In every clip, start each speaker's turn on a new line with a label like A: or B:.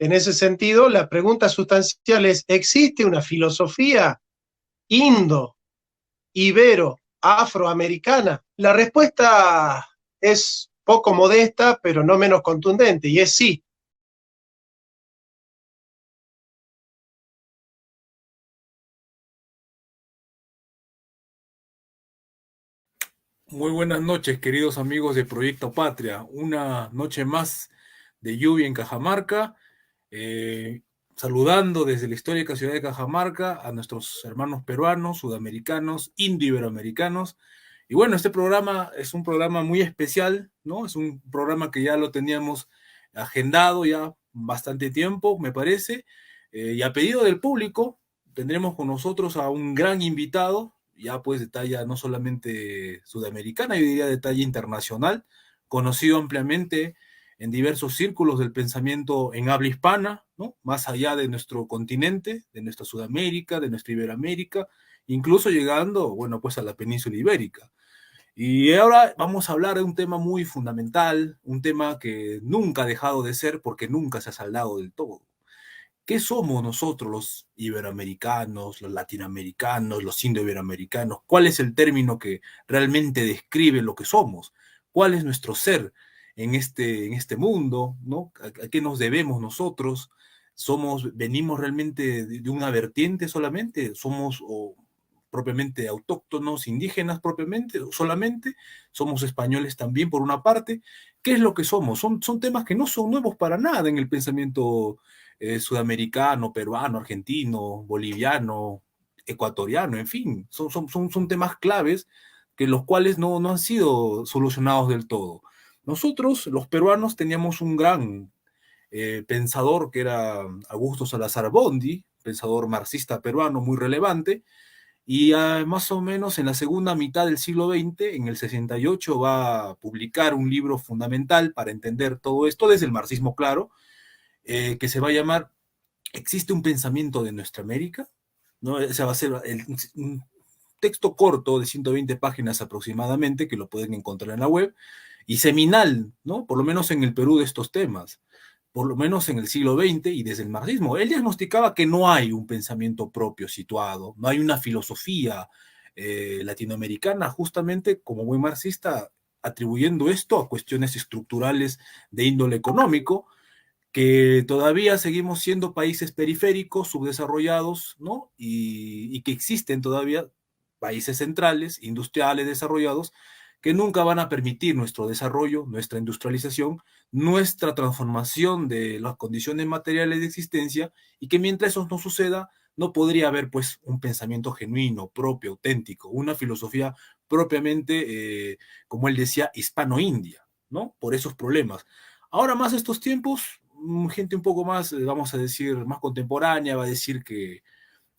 A: En ese sentido, la pregunta sustancial es, ¿existe una filosofía indo, ibero, afroamericana? La respuesta es poco modesta, pero no menos contundente, y es sí.
B: Muy buenas noches, queridos amigos de Proyecto Patria. Una noche más de lluvia en Cajamarca. eh, Saludando desde la histórica ciudad de Cajamarca a nuestros hermanos peruanos, sudamericanos, indo-iberoamericanos. Y bueno, este programa es un programa muy especial, ¿no? Es un programa que ya lo teníamos agendado ya bastante tiempo, me parece. Y a pedido del público, tendremos con nosotros a un gran invitado, ya pues de talla no solamente sudamericana, yo diría de talla internacional, conocido ampliamente en diversos círculos del pensamiento en habla hispana, ¿no? Más allá de nuestro continente, de nuestra Sudamérica, de nuestra Iberoamérica, incluso llegando, bueno, pues a la península ibérica. Y ahora vamos a hablar de un tema muy fundamental, un tema que nunca ha dejado de ser porque nunca se ha saldado del todo. ¿Qué somos nosotros los iberoamericanos, los latinoamericanos, los indoiberoamericanos? ¿Cuál es el término que realmente describe lo que somos? ¿Cuál es nuestro ser en este mundo? ¿No? A qué nos debemos nosotros? ¿Venimos realmente de una vertiente solamente? ¿Somos propiamente autóctonos, indígenas propiamente, solamente? ¿Somos españoles también por una parte? ¿Qué es lo que somos? Son temas que no son nuevos para nada en el pensamiento sudamericano, peruano, argentino, boliviano, ecuatoriano, en fin, son temas claves que los cuales no han sido solucionados del todo. Nosotros, los peruanos, teníamos un gran pensador que era Augusto Salazar Bondi, pensador marxista peruano muy relevante, y más o menos en la segunda mitad del siglo XX, en el 68, va a publicar un libro fundamental para entender todo esto, desde el marxismo, claro, que se va a llamar ¿Existe un pensamiento de nuestra América? ¿No? Ese va a ser un texto corto de 120 páginas aproximadamente, que lo pueden encontrar en la web, y seminal, ¿no? Por lo menos en el Perú de estos temas, por lo menos en el siglo XX y desde el marxismo. Él diagnosticaba que no hay un pensamiento propio situado, no hay una filosofía latinoamericana, justamente como buen marxista, atribuyendo esto a cuestiones estructurales de índole económico, que todavía seguimos siendo países periféricos, subdesarrollados, ¿no? Y que existen todavía países centrales, industriales, desarrollados, que nunca van a permitir nuestro desarrollo, nuestra industrialización, nuestra transformación de las condiciones materiales de existencia, y que mientras eso no suceda, no podría haber pues un pensamiento genuino, propio, auténtico, una filosofía propiamente, como él decía, hispano-india, ¿no? Por esos problemas. Ahora más estos tiempos, gente un poco más, vamos a decir, más contemporánea, va a decir que,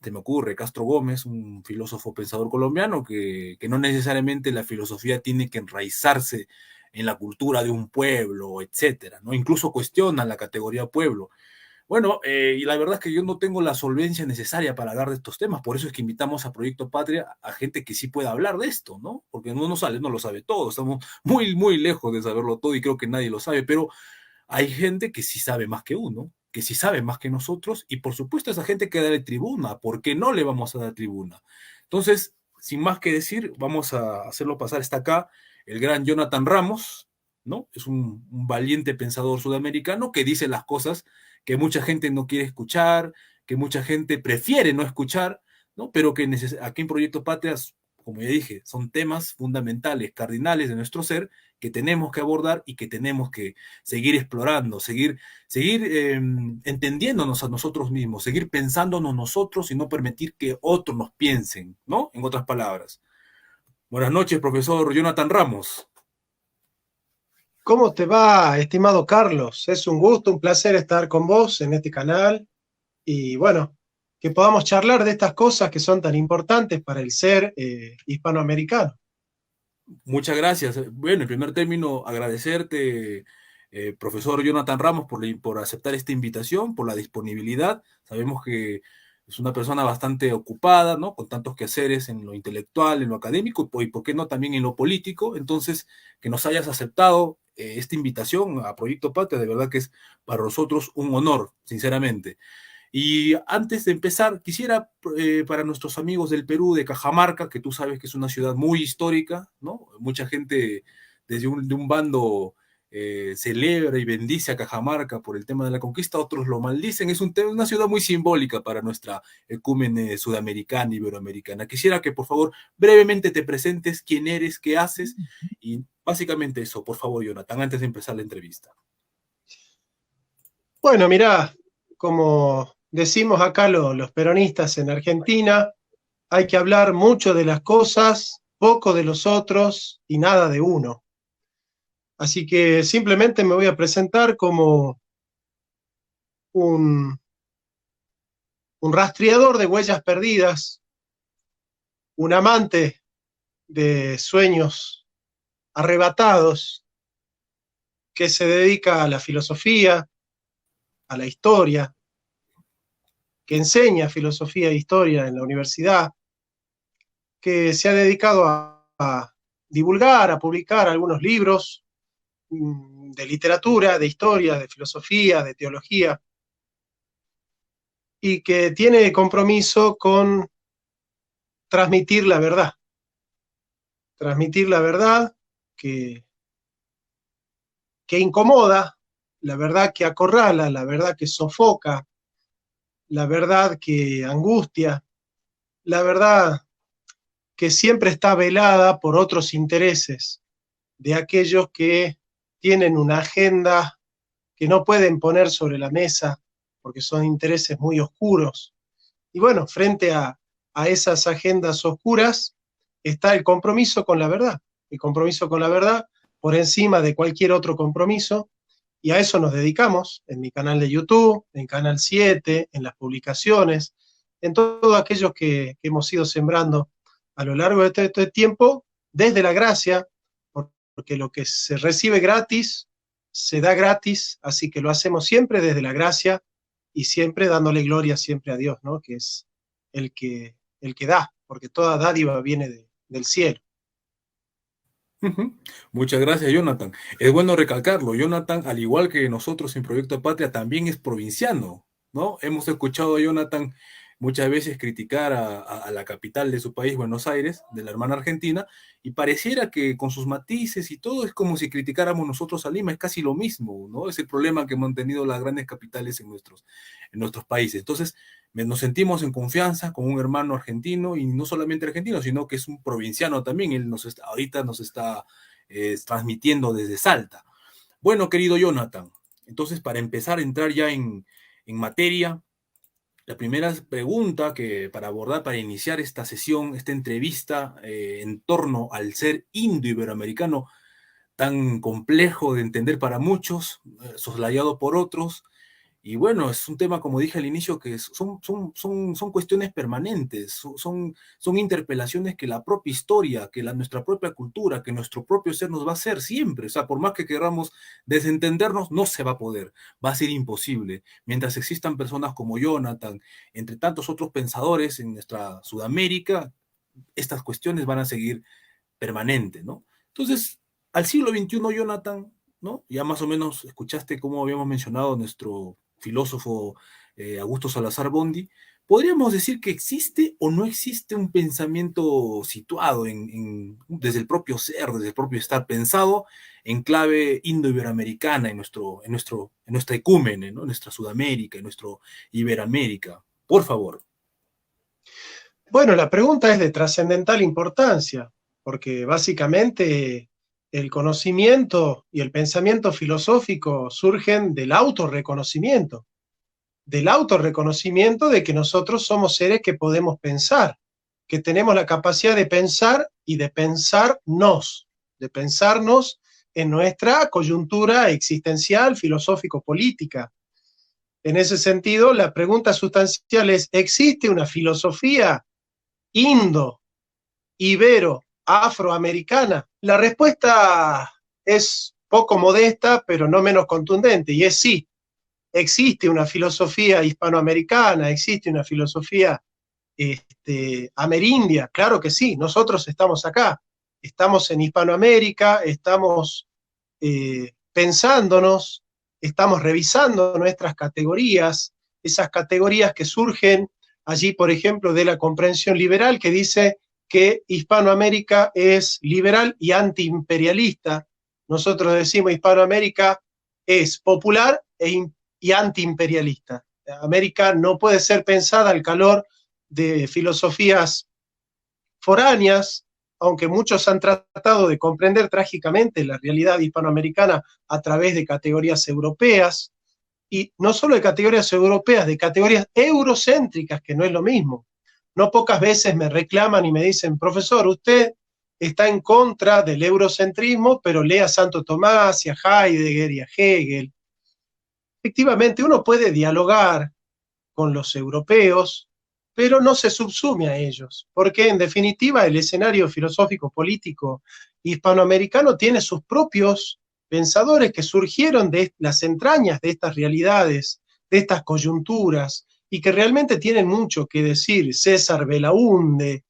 B: se me ocurre, Castro Gómez, un filósofo pensador colombiano, que no necesariamente la filosofía tiene que enraizarse en la cultura de un pueblo, etcétera, ¿no? Incluso cuestiona la categoría pueblo. Bueno, y la verdad es que yo no tengo la solvencia necesaria para hablar de estos temas, por eso es que invitamos a Proyecto Patria a gente que sí pueda hablar de esto, ¿no? Porque no lo sabe todo, estamos muy lejos de saberlo todo y creo que nadie lo sabe, pero hay gente que sí sabe más que uno, que sí sabe más que nosotros, y por supuesto esa gente que darle tribuna, ¿por qué no le vamos a dar tribuna? Entonces, sin más que decir, vamos a hacerlo pasar. Está acá el gran Jonathan Ramos, ¿no? Es un valiente pensador sudamericano que dice las cosas que mucha gente no quiere escuchar, que mucha gente prefiere no escuchar, ¿no? Pero que aquí en Proyecto Patrias, como ya dije, son temas fundamentales, cardinales de nuestro ser, que tenemos que abordar y que tenemos que seguir explorando, seguir entendiéndonos a nosotros mismos, seguir pensándonos nosotros y no permitir que otros nos piensen, ¿no? En otras palabras. Buenas noches, profesor Jonathan Ramos.
A: ¿Cómo te va, estimado Carlos? Es un gusto, un placer estar con vos en este canal y bueno, que podamos charlar de estas cosas que son tan importantes para el ser hispanoamericano.
B: Muchas gracias. Bueno, en primer término, agradecerte, profesor Jonathan Ramos, por aceptar esta invitación, por la disponibilidad. Sabemos que es una persona bastante ocupada, ¿no? Con tantos quehaceres en lo intelectual, en lo académico, y por qué no también en lo político. Entonces, que nos hayas aceptado esta invitación a Proyecto Patria. De verdad que es para nosotros un honor, sinceramente. Y antes de empezar, quisiera para nuestros amigos del Perú, de Cajamarca, que tú sabes que es una ciudad muy histórica, ¿no? Mucha gente desde de un bando celebra y bendice a Cajamarca por el tema de la conquista, otros lo maldicen. Es una ciudad muy simbólica para nuestra ecúmene sudamericana, iberoamericana. Quisiera que por favor brevemente te presentes quién eres, qué haces y básicamente eso, por favor, Jonathan, antes de empezar la entrevista.
A: Bueno, mirá, como decimos acá los peronistas en Argentina, hay que hablar mucho de las cosas, poco de los otros y nada de uno. Así que simplemente me voy a presentar como un rastreador de huellas perdidas, un amante de sueños arrebatados que se dedica a la filosofía, a la historia, que enseña filosofía e historia en la universidad, que se ha dedicado a divulgar, a publicar algunos libros de literatura, de historia, de filosofía, de teología, y que tiene compromiso con transmitir la verdad que incomoda, la verdad que acorrala, la verdad que sofoca, la verdad que angustia, la verdad que siempre está velada por otros intereses de aquellos que tienen una agenda que no pueden poner sobre la mesa porque son intereses muy oscuros. Y bueno, frente a esas agendas oscuras está el compromiso con la verdad, el compromiso con la verdad por encima de cualquier otro compromiso, y a eso nos dedicamos en mi canal de YouTube, en Canal 7, en las publicaciones, en todo aquello que hemos ido sembrando a lo largo de este tiempo, desde la gracia, porque lo que se recibe gratis, se da gratis, así que lo hacemos siempre desde la gracia y siempre dándole gloria siempre a Dios, ¿no? Que es el que da, porque toda dádiva viene del cielo.
B: Muchas gracias, Jonathan. Es bueno recalcarlo. Jonathan, al igual que nosotros en Proyecto Patria, también es provinciano, ¿no? Hemos escuchado a Jonathan muchas veces criticar a la capital de su país, Buenos Aires, de la hermana Argentina, y pareciera que con sus matices y todo es como si criticáramos nosotros a Lima, es casi lo mismo, ¿no? Es el problema que hemos tenido las grandes capitales en nuestros países. Entonces, nos sentimos en confianza con un hermano argentino, y no solamente argentino, sino que es un provinciano también. Él ahorita nos está transmitiendo desde Salta. Bueno, querido Jonathan, entonces para empezar a entrar ya en materia, la primera pregunta que para abordar, para iniciar esta sesión, esta entrevista en torno al ser indo-iberoamericano, tan complejo de entender para muchos, soslayado por otros. Y bueno, es un tema, como dije al inicio, que son cuestiones permanentes, son interpelaciones que la propia historia, que nuestra propia cultura, que nuestro propio ser nos va a hacer siempre. O sea, por más que queramos desentendernos, no se va a poder, va a ser imposible. Mientras existan personas como Jonathan, entre tantos otros pensadores en nuestra Sudamérica, estas cuestiones van a seguir permanentes, ¿no? Entonces, al siglo XXI, Jonathan, ¿no? Ya más o menos escuchaste cómo habíamos mencionado a nuestro filósofo Augusto Salazar Bondi. ¿Podríamos decir que existe o no existe un pensamiento situado desde el propio ser, desde el propio estar, pensado en clave indo-iberoamericana, en nuestra ecúmene, ¿no? En nuestra Sudamérica, en nuestra Iberoamérica? Por favor.
A: Bueno, la pregunta es de trascendental importancia, porque básicamente el conocimiento y el pensamiento filosófico surgen del autorreconocimiento de que nosotros somos seres que podemos pensar, que tenemos la capacidad de pensar y de pensarnos en nuestra coyuntura existencial, filosófico-política. En ese sentido, la pregunta sustancial es, ¿existe una filosofía indo, ibero, afroamericana? La respuesta es poco modesta, pero no menos contundente, y es sí. Existe una filosofía hispanoamericana, existe una filosofía amerindia, claro que sí, nosotros estamos acá, estamos en Hispanoamérica, estamos pensándonos, estamos revisando nuestras categorías, esas categorías que surgen allí, por ejemplo, de la comprensión liberal, que dice que Hispanoamérica es liberal y antiimperialista. Nosotros decimos Hispanoamérica es popular y antiimperialista. América no puede ser pensada al calor de filosofías foráneas, aunque muchos han tratado de comprender trágicamente la realidad hispanoamericana a través de categorías europeas, y no solo de categorías europeas, de categorías eurocéntricas, que no es lo mismo. No pocas veces me reclaman y me dicen, profesor, usted está en contra del eurocentrismo, pero lee a Santo Tomás y a Heidegger y a Hegel. Efectivamente, uno puede dialogar con los europeos, pero no se subsume a ellos, porque en definitiva el escenario filosófico político hispanoamericano tiene sus propios pensadores que surgieron de las entrañas de estas realidades, de estas coyunturas, y que realmente tienen mucho que decir. César Belaúnde,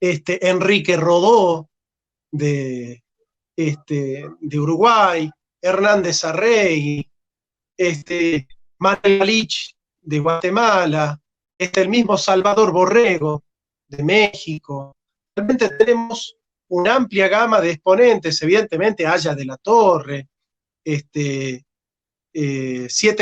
A: Enrique Rodó de Uruguay, Hernández Arregui, Manuel Malich de Guatemala, el mismo Salvador Borrego de México. Realmente tenemos una amplia gama de exponentes, evidentemente Aya de la Torre, 7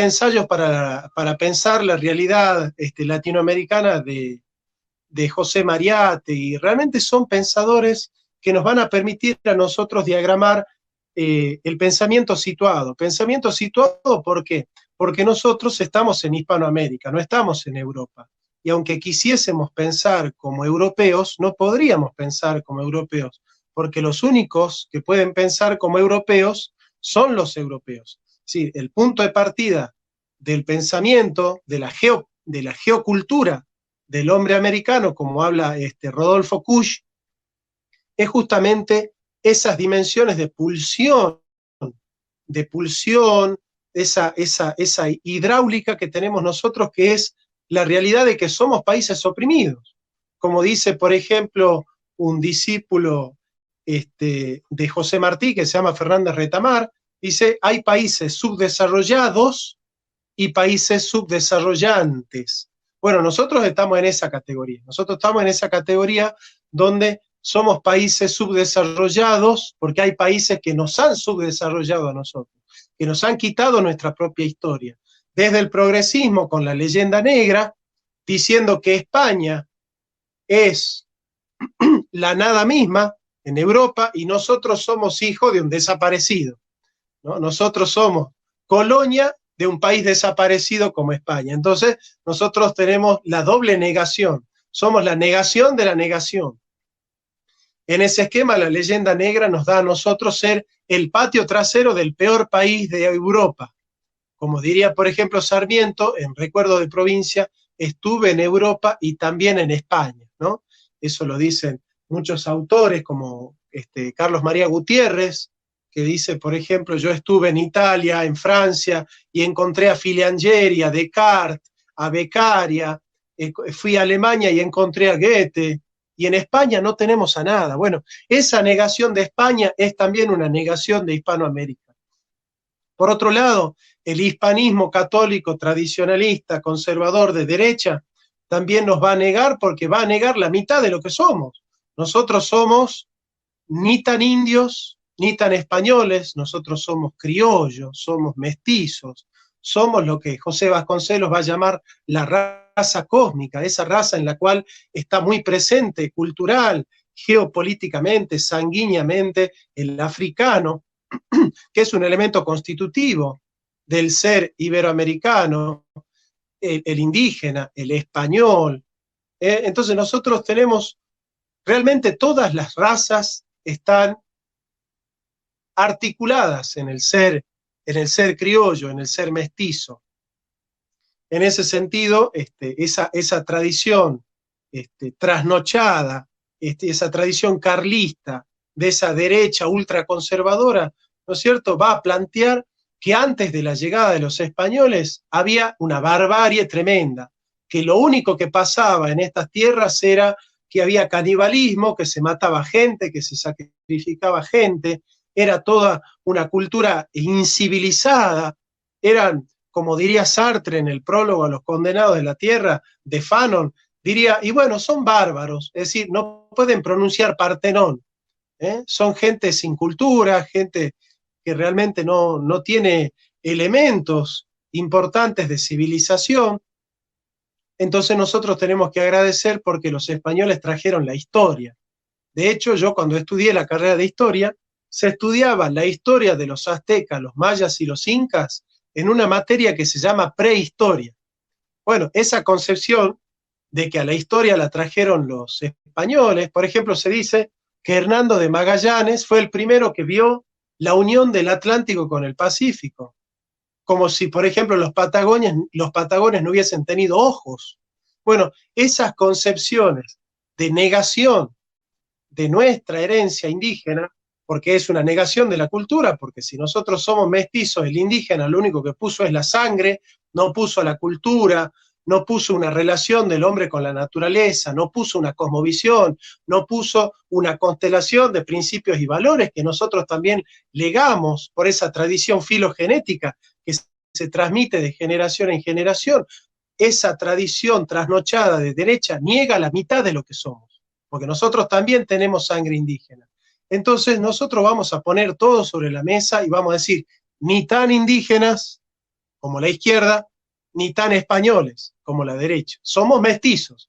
A: ensayos para pensar la realidad latinoamericana de José Mariate, y realmente son pensadores que nos van a permitir a nosotros diagramar el pensamiento situado. Pensamiento situado, ¿por qué? Porque nosotros estamos en Hispanoamérica, no estamos en Europa. Y aunque quisiésemos pensar como europeos, no podríamos pensar como europeos, porque los únicos que pueden pensar como europeos son los europeos. Sí, el punto de partida del pensamiento, de la geocultura del hombre americano, como habla Rodolfo Kusch, es justamente esas dimensiones de pulsión, esa hidráulica que tenemos nosotros, que es la realidad de que somos países oprimidos. Como dice, por ejemplo, un discípulo de José Martí, que se llama Fernández Retamar, dice, hay países subdesarrollados y países subdesarrollantes. Bueno, nosotros estamos en esa categoría. Nosotros estamos en esa categoría donde somos países subdesarrollados, porque hay países que nos han subdesarrollado a nosotros, que nos han quitado nuestra propia historia. Desde el progresismo con la leyenda negra, diciendo que España es la nada misma en Europa y nosotros somos hijos de un desaparecido, ¿no? Nosotros somos colonia de un país desaparecido como España. Entonces, nosotros tenemos la doble negación. Somos la negación de la negación. En ese esquema, la leyenda negra nos da a nosotros ser el patio trasero del peor país de Europa. Como diría, por ejemplo, Sarmiento, en Recuerdo de Provincia, estuve en Europa y también en España, ¿no? Eso lo dicen muchos autores, como Carlos María Gutiérrez, que dice, por ejemplo, yo estuve en Italia, en Francia, y encontré a Filangieri, a Descartes, a Beccaria, fui a Alemania y encontré a Goethe, y en España no tenemos a nada. Bueno, esa negación de España es también una negación de Hispanoamérica. Por otro lado, el hispanismo católico, tradicionalista, conservador de derecha, también nos va a negar, porque va a negar la mitad de lo que somos. Nosotros somos ni tan indios, ni tan españoles, nosotros somos criollos, somos mestizos, somos lo que José Vasconcelos va a llamar la raza cósmica, esa raza en la cual está muy presente cultural, geopolíticamente, sanguíneamente, el africano, que es un elemento constitutivo del ser iberoamericano, el indígena, el español. Entonces nosotros tenemos, realmente todas las razas están articuladas en el ser criollo, en el ser mestizo. En ese sentido, esa tradición trasnochada, esa tradición carlista, de esa derecha ultraconservadora, ¿no es cierto?, va a plantear que antes de la llegada de los españoles había una barbarie tremenda, que lo único que pasaba en estas tierras era que había canibalismo, que se mataba gente, que se sacrificaba gente, era toda una cultura incivilizada, eran, como diría Sartre en el prólogo a Los Condenados de la Tierra, de Fanon, diría, y bueno, son bárbaros, es decir, no pueden pronunciar Partenón, son gente sin cultura, gente que realmente no tiene elementos importantes de civilización. Entonces nosotros tenemos que agradecer porque los españoles trajeron la historia. De hecho, yo cuando estudié la carrera de historia, se estudiaba la historia de los aztecas, los mayas y los incas en una materia que se llama prehistoria. Bueno, esa concepción de que a la historia la trajeron los españoles, por ejemplo, se dice que Hernando de Magallanes fue el primero que vio la unión del Atlántico con el Pacífico, como si, por ejemplo, los patagones no hubiesen tenido ojos. Bueno, esas concepciones de negación de nuestra herencia indígena, porque es una negación de la cultura, porque si nosotros somos mestizos, el indígena lo único que puso es la sangre, no puso la cultura, no puso una relación del hombre con la naturaleza, no puso una cosmovisión, no puso una constelación de principios y valores que nosotros también legamos por esa tradición filogenética que se transmite de generación en generación. Esa tradición trasnochada de derecha niega la mitad de lo que somos, porque nosotros también tenemos sangre indígena. Entonces nosotros vamos a poner todo sobre la mesa y vamos a decir, ni tan indígenas como la izquierda, ni tan españoles como la derecha. Somos mestizos.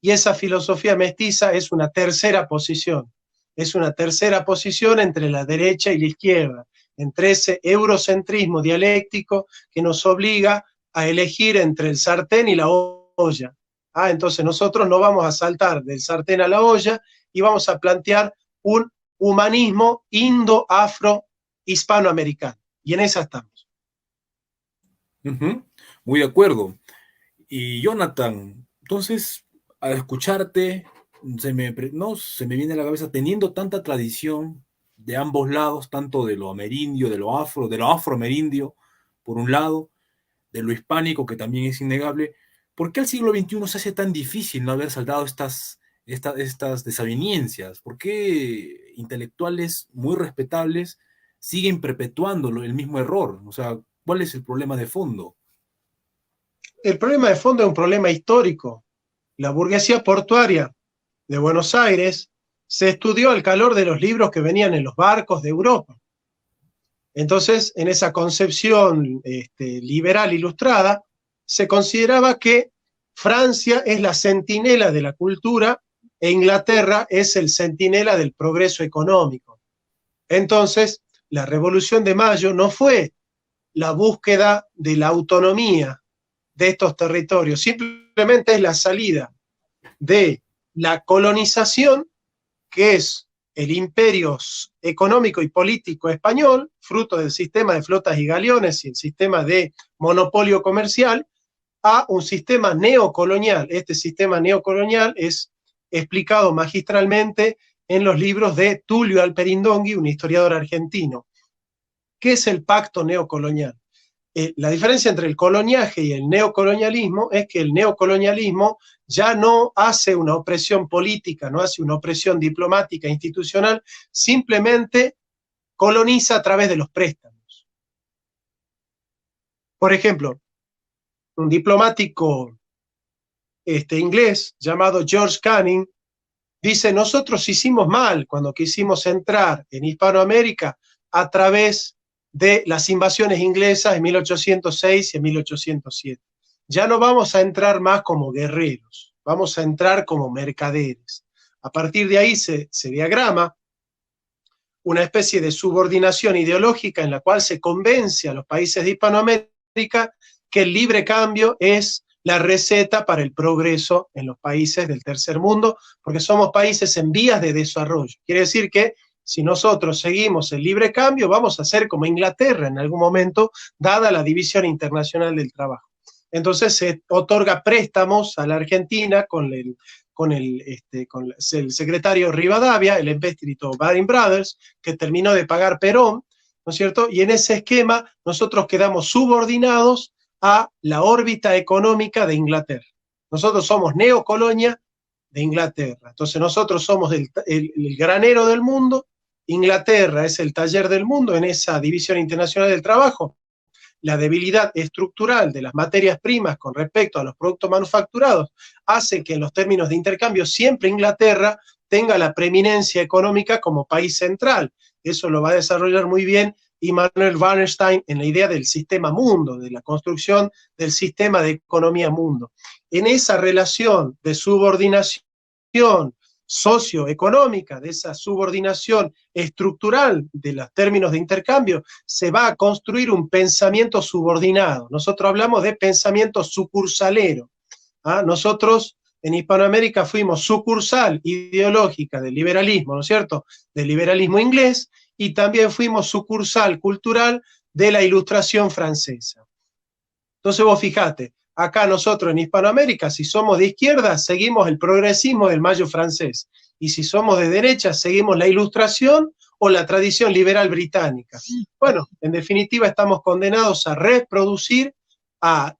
A: Y esa filosofía mestiza es una tercera posición. Es una tercera posición entre la derecha y la izquierda, entre ese eurocentrismo dialéctico que nos obliga a elegir entre el sartén y la olla. Entonces nosotros no vamos a saltar del sartén a la olla y vamos a plantear un humanismo indo-afro-hispanoamericano. Y en esa estamos.
B: Muy de acuerdo. Y Jonathan, entonces, al escucharte, se me viene a la cabeza, teniendo tanta tradición de ambos lados, tanto de lo amerindio, de lo afroamerindio, por un lado, de lo hispánico, que también es innegable, ¿por qué al siglo XXI se hace tan difícil no haber saldado estas desavenencias? ¿Por qué intelectuales muy respetables siguen perpetuando el mismo error? O sea, ¿cuál es el problema de fondo?
A: El problema de fondo es un problema histórico. La burguesía portuaria de Buenos Aires se estudió al calor de los libros que venían en los barcos de Europa. Entonces, en esa concepción liberal ilustrada, se consideraba que Francia es la centinela de la cultura e Inglaterra es el centinela del progreso económico. Entonces, la Revolución de Mayo no fue la búsqueda de la autonomía de estos territorios, simplemente es la salida de la colonización, que es el imperio económico y político español, fruto del sistema de flotas y galeones y el sistema de monopolio comercial, a un sistema neocolonial. Este sistema neocolonial es explicado magistralmente en los libros de Tulio Alperindongui, un historiador argentino. ¿Qué es el pacto neocolonial? La diferencia entre el coloniaje y el neocolonialismo es que el neocolonialismo ya no hace una opresión política, no hace una opresión diplomática, institucional, simplemente coloniza a través de los préstamos. Por ejemplo, un diplomático inglés llamado George Canning dice, nosotros hicimos mal cuando quisimos entrar en Hispanoamérica a través de las invasiones inglesas en 1806 y en 1807. Ya no vamos a entrar más como guerreros, vamos a entrar como mercaderes. A partir de ahí se diagrama una especie de subordinación ideológica en la cual se convence a los países de Hispanoamérica que el libre cambio es la receta para el progreso en los países del tercer mundo, porque somos países en vías de desarrollo. Quiere decir que si nosotros seguimos el libre cambio, vamos a ser como Inglaterra en algún momento, dada la división internacional del trabajo. Entonces se otorga préstamos a la Argentina con el secretario Rivadavia, el empéstrito Baring Brothers, que terminó de pagar Perón, ¿no es cierto? Y en ese esquema nosotros quedamos subordinados a la órbita económica de Inglaterra. Nosotros somos neocolonia de Inglaterra. Entonces nosotros somos el granero del mundo Inglaterra es el taller del mundo en esa división internacional del trabajo. La debilidad estructural de las materias primas con respecto a los productos manufacturados hace que en los términos de intercambio siempre Inglaterra tenga la preeminencia económica como país central. Eso lo va a desarrollar muy bien Immanuel Wallerstein en la idea del sistema mundo, de la construcción del sistema de economía mundo. En esa relación de subordinación socioeconómica, de esa subordinación estructural de los términos de intercambio, se va a construir un pensamiento subordinado. Nosotros hablamos de pensamiento sucursalero. ¿Ah? Nosotros en Hispanoamérica fuimos sucursal ideológica del liberalismo, ¿no es cierto?, del liberalismo inglés, y también fuimos sucursal cultural de la Ilustración francesa. Entonces vos fijate, acá nosotros en Hispanoamérica, si somos de izquierda, seguimos el progresismo del Mayo francés, y si somos de derecha, seguimos la Ilustración o la tradición liberal británica. Bueno, en definitiva estamos condenados a reproducir, a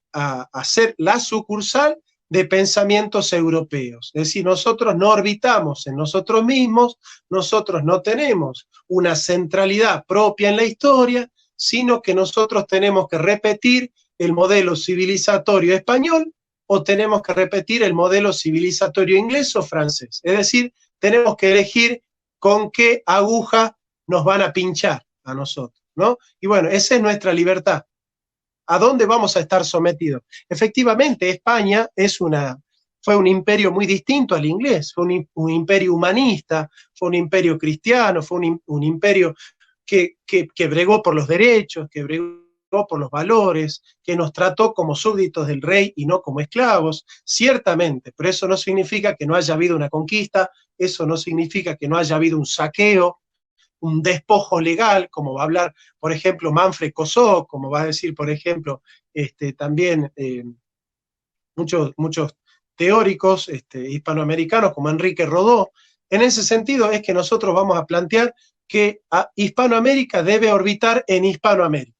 A: ser la sucursal de pensamientos europeos. Es decir, nosotros no orbitamos en nosotros mismos, nosotros no tenemos una centralidad propia en la historia, sino que nosotros tenemos que repetir el modelo civilizatorio español o tenemos que repetir el modelo civilizatorio inglés o francés. Es decir, tenemos que elegir con qué aguja nos van a pinchar a nosotros, ¿no? Y bueno, esa es nuestra libertad. ¿A dónde vamos a estar sometidos? Efectivamente, España fue un imperio muy distinto al inglés, fue un imperio humanista, fue un imperio cristiano, fue un imperio que bregó por los derechos, que bregó por los valores, que nos trató como súbditos del rey y no como esclavos, ciertamente, pero eso no significa que no haya habido una conquista, eso no significa que no haya habido un saqueo, un despojo legal, como va a hablar, por ejemplo, Manfred Kosok, como va a decir, por ejemplo, también muchos teóricos hispanoamericanos, como Enrique Rodó. En ese sentido es que nosotros vamos a plantear que Hispanoamérica debe orbitar en Hispanoamérica.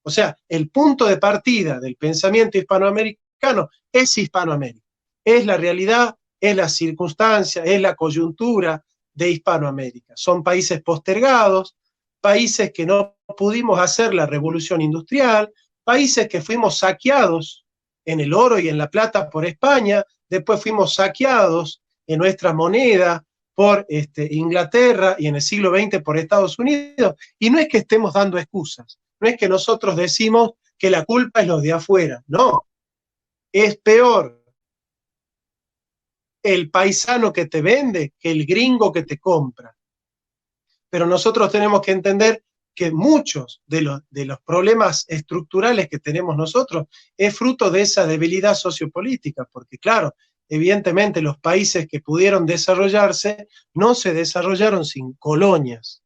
A: O sea, el punto de partida del pensamiento hispanoamericano es Hispanoamérica. Es la realidad, es la circunstancia, es la coyuntura de Hispanoamérica. Son países postergados, países que no pudimos hacer la revolución industrial, países que fuimos saqueados en el oro y en la plata por España, después fuimos saqueados en nuestra moneda por Inglaterra y en el siglo XX por Estados Unidos. Y no es que estemos dando excusas, no es que nosotros decimos que la culpa es los de afuera, no. Es peor el paisano que te vende que el gringo que te compra. Pero nosotros tenemos que entender que muchos de los problemas estructurales que tenemos nosotros es fruto de esa debilidad sociopolítica, porque claro, evidentemente los países que pudieron desarrollarse no se desarrollaron sin colonias.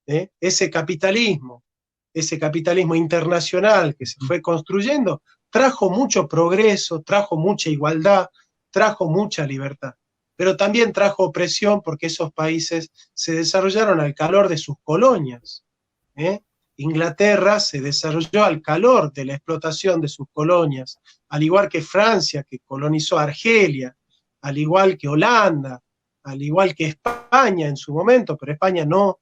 A: Ese capitalismo internacional que se fue construyendo, trajo mucho progreso, trajo mucha igualdad, trajo mucha libertad, pero también trajo opresión porque esos países se desarrollaron al calor de sus colonias. Inglaterra se desarrolló al calor de la explotación de sus colonias, al igual que Francia, que colonizó Argelia, al igual que Holanda, al igual que España en su momento, pero España no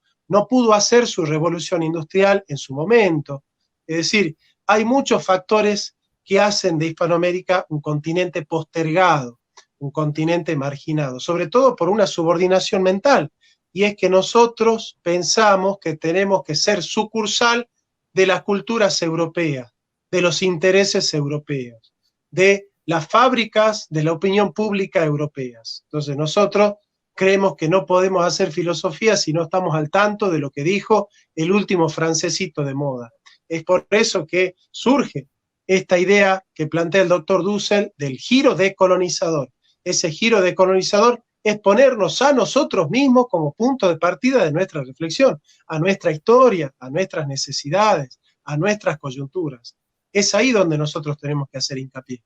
A: pudo hacer su revolución industrial en su momento. Es decir, hay muchos factores que hacen de Hispanoamérica un continente postergado, un continente marginado, sobre todo por una subordinación mental, y es que nosotros pensamos que tenemos que ser sucursal de las culturas europeas, de los intereses europeos, de las fábricas de la opinión pública europeas. Entonces nosotros creemos que no podemos hacer filosofía si no estamos al tanto de lo que dijo el último francesito de moda. Es por eso que surge esta idea que plantea el doctor Dussel del giro decolonizador. Ese giro decolonizador es ponernos a nosotros mismos como punto de partida de nuestra reflexión, a nuestra historia, a nuestras necesidades, a nuestras coyunturas. Es ahí donde nosotros tenemos que hacer hincapié.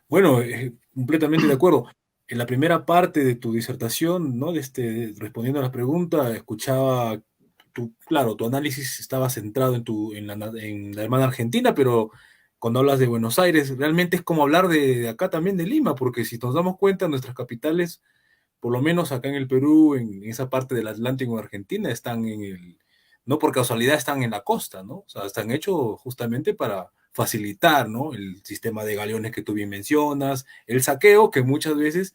B: Bueno, completamente de acuerdo. En la primera parte de tu disertación, ¿no? Respondiendo a las preguntas, escuchaba, claro, tu análisis estaba centrado en la hermana Argentina, pero cuando hablas de Buenos Aires, realmente es como hablar de acá también de Lima, porque si nos damos cuenta, nuestras capitales por lo menos acá en el Perú, en esa parte del Atlántico en Argentina, están no por casualidad están en la costa, ¿no? O sea, están hechos justamente para facilitar, ¿no? El sistema de galeones que tú bien mencionas, el saqueo que muchas veces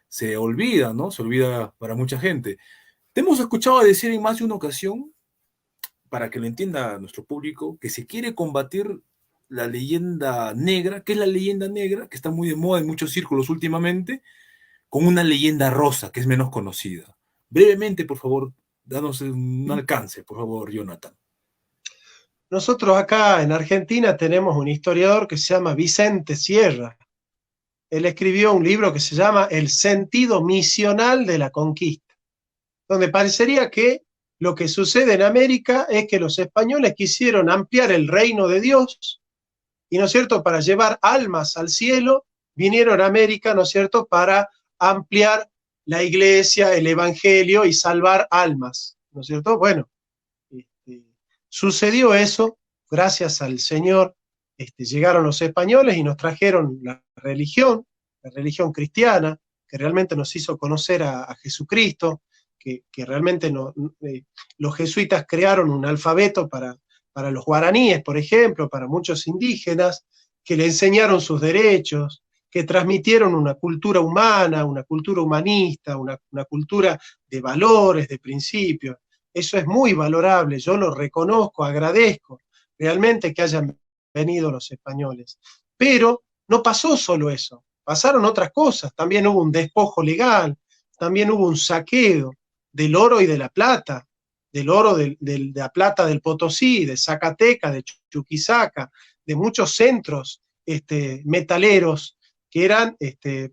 B: se olvida, ¿no? Se olvida para mucha gente. Te hemos escuchado decir en más de una ocasión, para que lo entienda nuestro público, que se quiere combatir la leyenda negra. ¿Qué es la leyenda negra? Que está muy de moda en muchos círculos últimamente, con una leyenda rosa, que es menos conocida. Brevemente, por favor, danos un alcance, por favor, Jonathan.
A: Nosotros acá en Argentina tenemos un historiador que se llama Vicente Sierra. Él escribió un libro que se llama El sentido misional de la conquista, donde parecería que lo que sucede en América es que los españoles quisieron ampliar el reino de Dios y, ¿no es cierto?, para llevar almas al cielo, vinieron a América, ¿no es cierto?, para ampliar la iglesia, el evangelio y salvar almas, ¿no es cierto? Bueno, sucedió eso, gracias al Señor, llegaron los españoles y nos trajeron la religión cristiana, que realmente nos hizo conocer a Jesucristo, que realmente los jesuitas crearon un alfabeto para los guaraníes, por ejemplo, para muchos indígenas, que le enseñaron sus derechos, que transmitieron una cultura humana, una cultura humanista, una cultura de valores, de principios. Eso es muy valorable, yo lo reconozco, agradezco realmente que hayan venido los españoles. Pero no pasó solo eso, pasaron otras cosas, también hubo un despojo legal, también hubo un saqueo del oro y de la plata, del oro de la plata del Potosí, de Zacatecas, de Chuquisaca, de muchos centros metaleros que eran,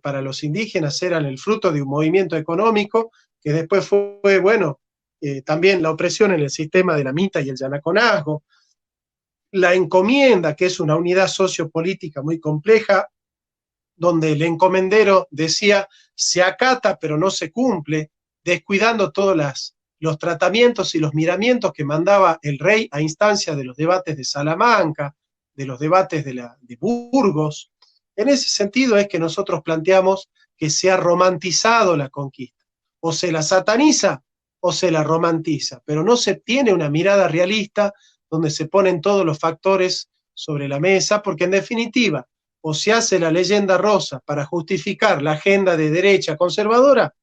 A: para los indígenas, eran el fruto de un movimiento económico que después fue, bueno, también la opresión en el sistema de la Mita y el Yanaconazgo, la encomienda, que es una unidad sociopolítica muy compleja, donde el encomendero decía, se acata pero no se cumple, descuidando todos los tratamientos y los miramientos que mandaba el rey a instancia de los debates de Salamanca, de los debates de Burgos. En ese sentido es que nosotros planteamos que se ha romantizado la conquista. O se la sataniza o se la romantiza, pero no se tiene una mirada realista donde se ponen todos los factores sobre la mesa, porque en definitiva, o se hace la leyenda rosa para justificar la agenda de derecha conservadora,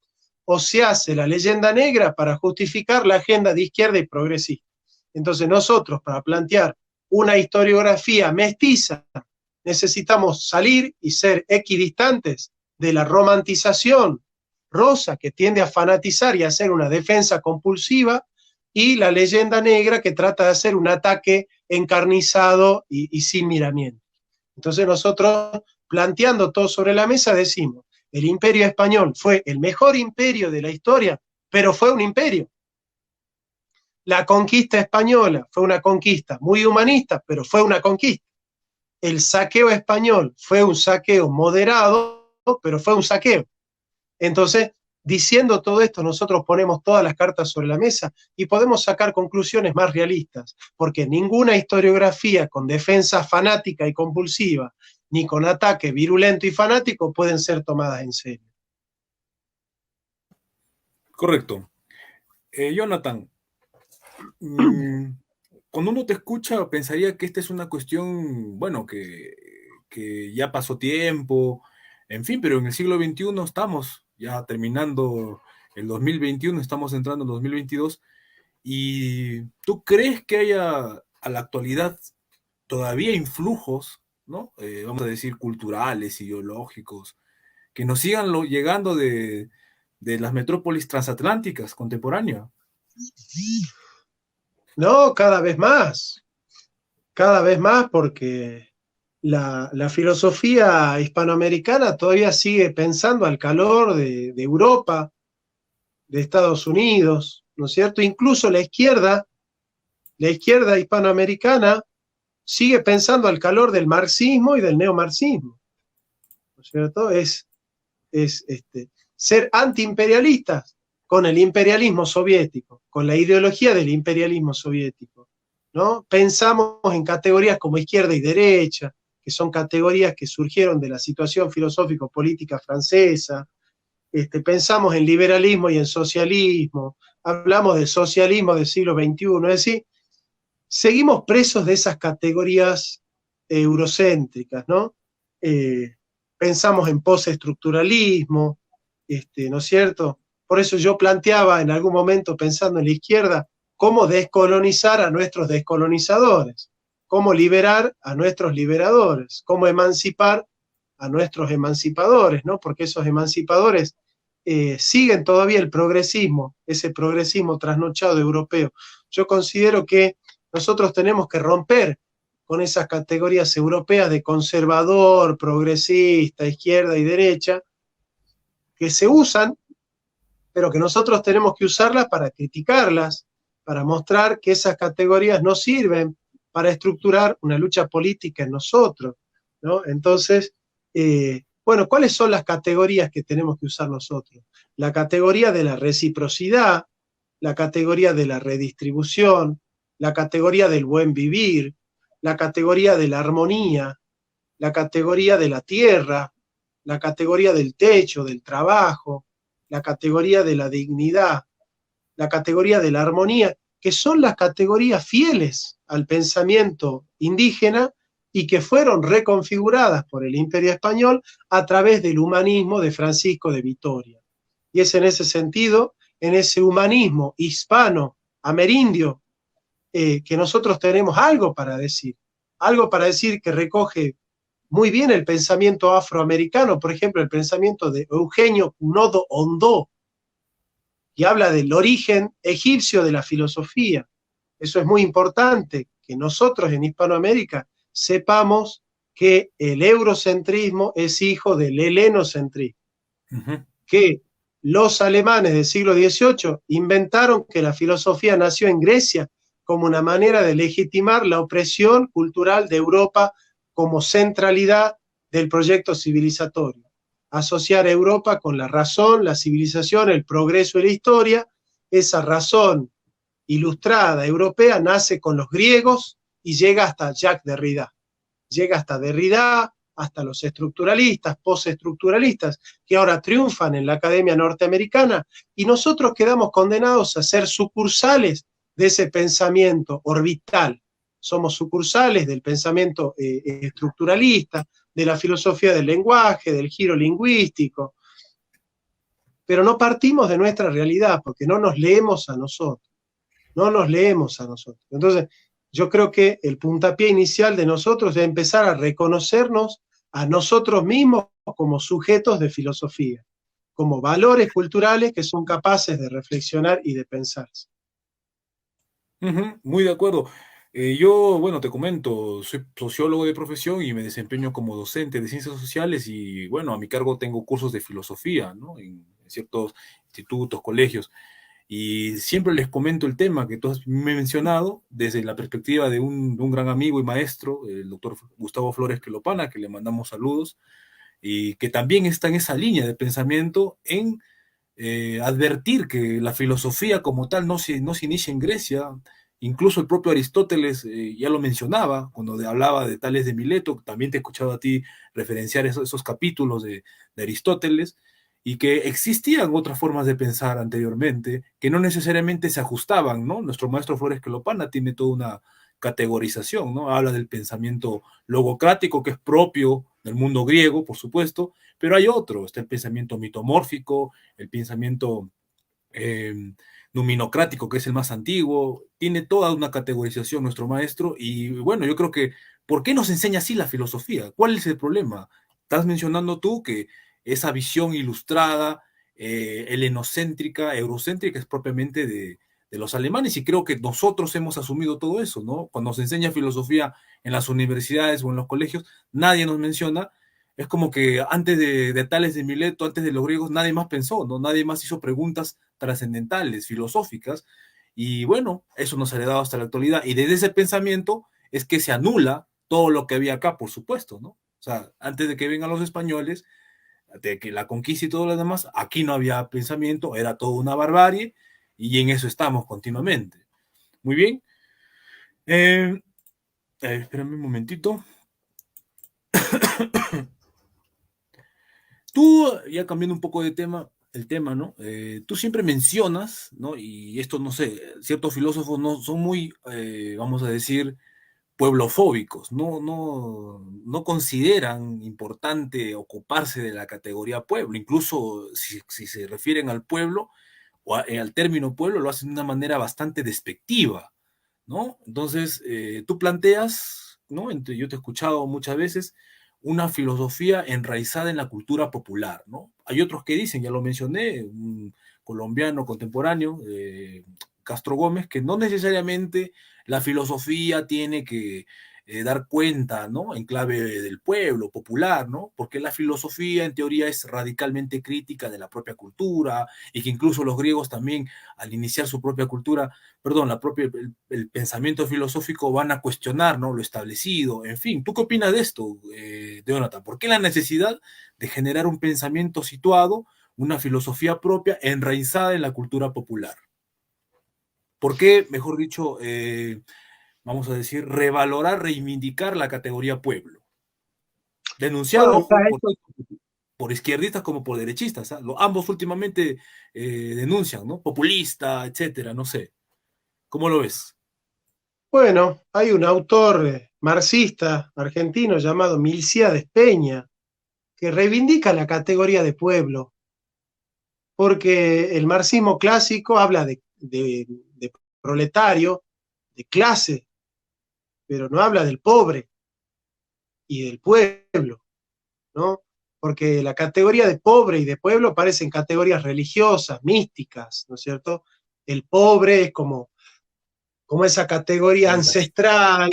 A: o se hace la leyenda negra para justificar la agenda de izquierda y progresista. Entonces nosotros, para plantear una historiografía mestiza, necesitamos salir y ser equidistantes de la romantización rosa, que tiende a fanatizar y a hacer una defensa compulsiva, y la leyenda negra, que trata de hacer un ataque encarnizado y sin miramiento. Entonces nosotros, planteando todo sobre la mesa, decimos, el imperio español fue el mejor imperio de la historia, pero fue un imperio. La conquista española fue una conquista muy humanista, pero fue una conquista. El saqueo español fue un saqueo moderado, pero fue un saqueo. Entonces, diciendo todo esto, nosotros ponemos todas las cartas sobre la mesa y podemos sacar conclusiones más realistas, porque ninguna historiografía con defensa fanática y compulsiva, ni con ataque virulento y fanático, pueden ser tomadas en serio.
B: Correcto. Jonathan, cuando uno te escucha pensaría que esta es una cuestión, bueno, que ya pasó tiempo, en fin, pero en el siglo XXI estamos ya terminando el 2021, estamos entrando en 2022, y ¿tú crees que haya a la actualidad todavía influjos, ¿no? Vamos a decir culturales, ideológicos, que nos sigan llegando de las metrópolis transatlánticas contemporáneas?
A: No, cada vez más, porque la filosofía hispanoamericana todavía sigue pensando al calor de Europa, de Estados Unidos, ¿no es cierto? Incluso la izquierda hispanoamericana sigue pensando al calor del marxismo y del neomarxismo, ¿no es cierto? Es ser antiimperialistas con el imperialismo soviético, con la ideología del imperialismo soviético, ¿no? Pensamos en categorías como izquierda y derecha, que son categorías que surgieron de la situación filosófico-política francesa, pensamos en liberalismo y en socialismo, hablamos del socialismo del siglo XXI, es decir, seguimos presos de esas categorías eurocéntricas, ¿no? Pensamos en postestructuralismo, ¿no es cierto? Por eso yo planteaba en algún momento, pensando en la izquierda, cómo descolonizar a nuestros descolonizadores, cómo liberar a nuestros liberadores, cómo emancipar a nuestros emancipadores, ¿no? Porque esos emancipadores siguen todavía el progresismo, ese progresismo trasnochado europeo. Yo considero que nosotros tenemos que romper con esas categorías europeas de conservador, progresista, izquierda y derecha, que se usan, pero que nosotros tenemos que usarlas para criticarlas, para mostrar que esas categorías no sirven para estructurar una lucha política en nosotros, ¿no? Entonces, bueno, ¿cuáles son las categorías que tenemos que usar nosotros? La categoría de la reciprocidad, la categoría de la redistribución, la categoría del buen vivir, la categoría de la armonía, la categoría de la tierra, la categoría del techo, del trabajo, la categoría de la dignidad, la categoría de la armonía, que son las categorías fieles al pensamiento indígena y que fueron reconfiguradas por el Imperio Español a través del humanismo de Francisco de Vitoria. Y es en ese sentido, en ese humanismo hispano, amerindio, que nosotros tenemos algo para decir que recoge muy bien el pensamiento afroamericano, por ejemplo, el pensamiento de Eugenio Cunodo Ondó, que habla del origen egipcio de la filosofía. Eso es muy importante, que nosotros en Hispanoamérica sepamos que el eurocentrismo es hijo del helenocentrismo, que los alemanes del siglo XVIII inventaron que la filosofía nació en Grecia como una manera de legitimar la opresión cultural de Europa como centralidad del proyecto civilizatorio. Asociar a Europa con la razón, la civilización, el progreso y la historia. Esa razón ilustrada europea nace con los griegos y llega hasta Jacques Derrida. Llega hasta Derrida, hasta los estructuralistas, postestructuralistas, que ahora triunfan en la academia norteamericana, y nosotros quedamos condenados a ser sucursales de ese pensamiento orbital. Somos sucursales del pensamiento estructuralista, de la filosofía del lenguaje, del giro lingüístico, pero no partimos de nuestra realidad porque no nos leemos a nosotros, no nos leemos a nosotros. Entonces, yo creo que el puntapié inicial de nosotros es empezar a reconocernos a nosotros mismos como sujetos de filosofía, como valores culturales que son capaces de reflexionar y de pensarse.
B: Muy de acuerdo. Yo, bueno, te comento, soy sociólogo de profesión y me desempeño como docente de ciencias sociales y, bueno, a mi cargo tengo cursos de filosofía, ¿no? En ciertos institutos, colegios. Y siempre les comento el tema que tú me has mencionado desde la perspectiva de un gran amigo y maestro, el doctor Gustavo Flores Quelopana, que le mandamos saludos, y que también está en esa línea de pensamiento en advertir que la filosofía como tal no se inicia en Grecia. Incluso el propio Aristóteles ya lo mencionaba cuando hablaba de Tales de Mileto. También te he escuchado a ti referenciar esos capítulos de Aristóteles, y que existían otras formas de pensar anteriormente que no necesariamente se ajustaban, ¿no? Nuestro maestro Flores Quelopana tiene toda una categorización, ¿no? Habla del pensamiento logocrático, que es propio del mundo griego, por supuesto, pero hay otro, está el pensamiento mitomórfico, el pensamiento eh, numinocrático, que es el más antiguo. Tiene toda una categorización nuestro maestro, y bueno, yo creo que, ¿por qué nos enseña así la filosofía? ¿Cuál es el problema? Estás mencionando tú que esa visión ilustrada, helenocéntrica, eurocéntrica, es propiamente de los alemanes, y creo que nosotros hemos asumido todo eso, ¿no? Cuando se enseña filosofía en las universidades o en los colegios, nadie nos menciona. Es como que antes de Tales de Mileto, antes de los griegos, nadie más pensó, ¿no? Nadie más hizo preguntas trascendentales, filosóficas, y bueno, eso nos ha heredado hasta la actualidad, y desde ese pensamiento es que se anula todo lo que había acá, por supuesto, ¿no? O sea, antes de que vengan los españoles, de que la conquista y todo lo demás, aquí no había pensamiento, era toda una barbarie, y en eso estamos continuamente. Muy bien. Eh, espérame un momentito. Tú, ya cambiando un poco de tema, el tema, ¿no? Tú siempre mencionas, ¿no? Y esto, no sé, ciertos filósofos no son muy, vamos a decir, pueblofóbicos, no consideran importante ocuparse de la categoría pueblo, incluso si se refieren al pueblo o al término pueblo, lo hacen de una manera bastante despectiva, ¿no? Entonces, tú planteas, ¿no? Yo te he escuchado muchas veces, una filosofía enraizada en la cultura popular, ¿no? Hay otros que dicen, ya lo mencioné, un colombiano contemporáneo, Castro Gómez, que no necesariamente la filosofía tiene que dar cuenta, ¿no? En clave del pueblo popular, ¿no? Porque la filosofía en teoría es radicalmente crítica de la propia cultura y que incluso los griegos también al iniciar su propia cultura, perdón, el pensamiento filosófico van a cuestionar, ¿no? Lo establecido, en fin. ¿Tú qué opinas de esto, Jonathan? ¿Por qué la necesidad de generar un pensamiento situado, una filosofía propia enraizada en la cultura popular? ¿Por qué, mejor dicho, vamos a decir, revalorar, reivindicar la categoría pueblo? Denunciada,
A: Bueno,
B: ojo,
A: mira, esto,
B: por izquierdistas como por derechistas, ¿ah? Ambos últimamente denuncian, ¿no? Populista, etcétera, no sé. ¿Cómo lo ves?
A: bueno, hay un autor marxista argentino llamado Milcíades Peña que reivindica la categoría de pueblo, porque el marxismo clásico habla de proletario, de clase, pero no habla del pobre y del pueblo, ¿no? Porque la categoría de pobre y de pueblo parecen categorías religiosas, místicas, ¿no es cierto? El pobre es como esa categoría ancestral,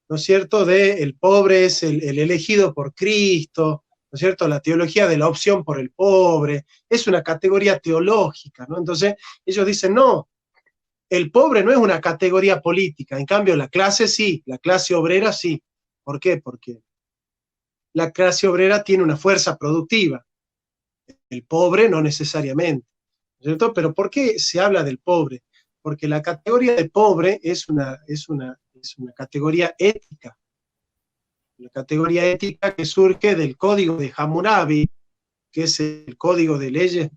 A: ¿no es cierto? De el pobre es el elegido por Cristo, ¿no es cierto? La teología de la opción por el pobre, es una categoría teológica, ¿no? Entonces ellos dicen, no, el pobre no es una categoría política, en cambio la clase sí, la clase obrera sí. ¿Por qué? Porque la clase obrera tiene una fuerza productiva, el pobre no necesariamente, ¿no es cierto? Pero ¿por qué se habla del pobre? Porque la categoría de pobre es una categoría ética, la categoría ética que surge del código de Hammurabi, que es el código de leyes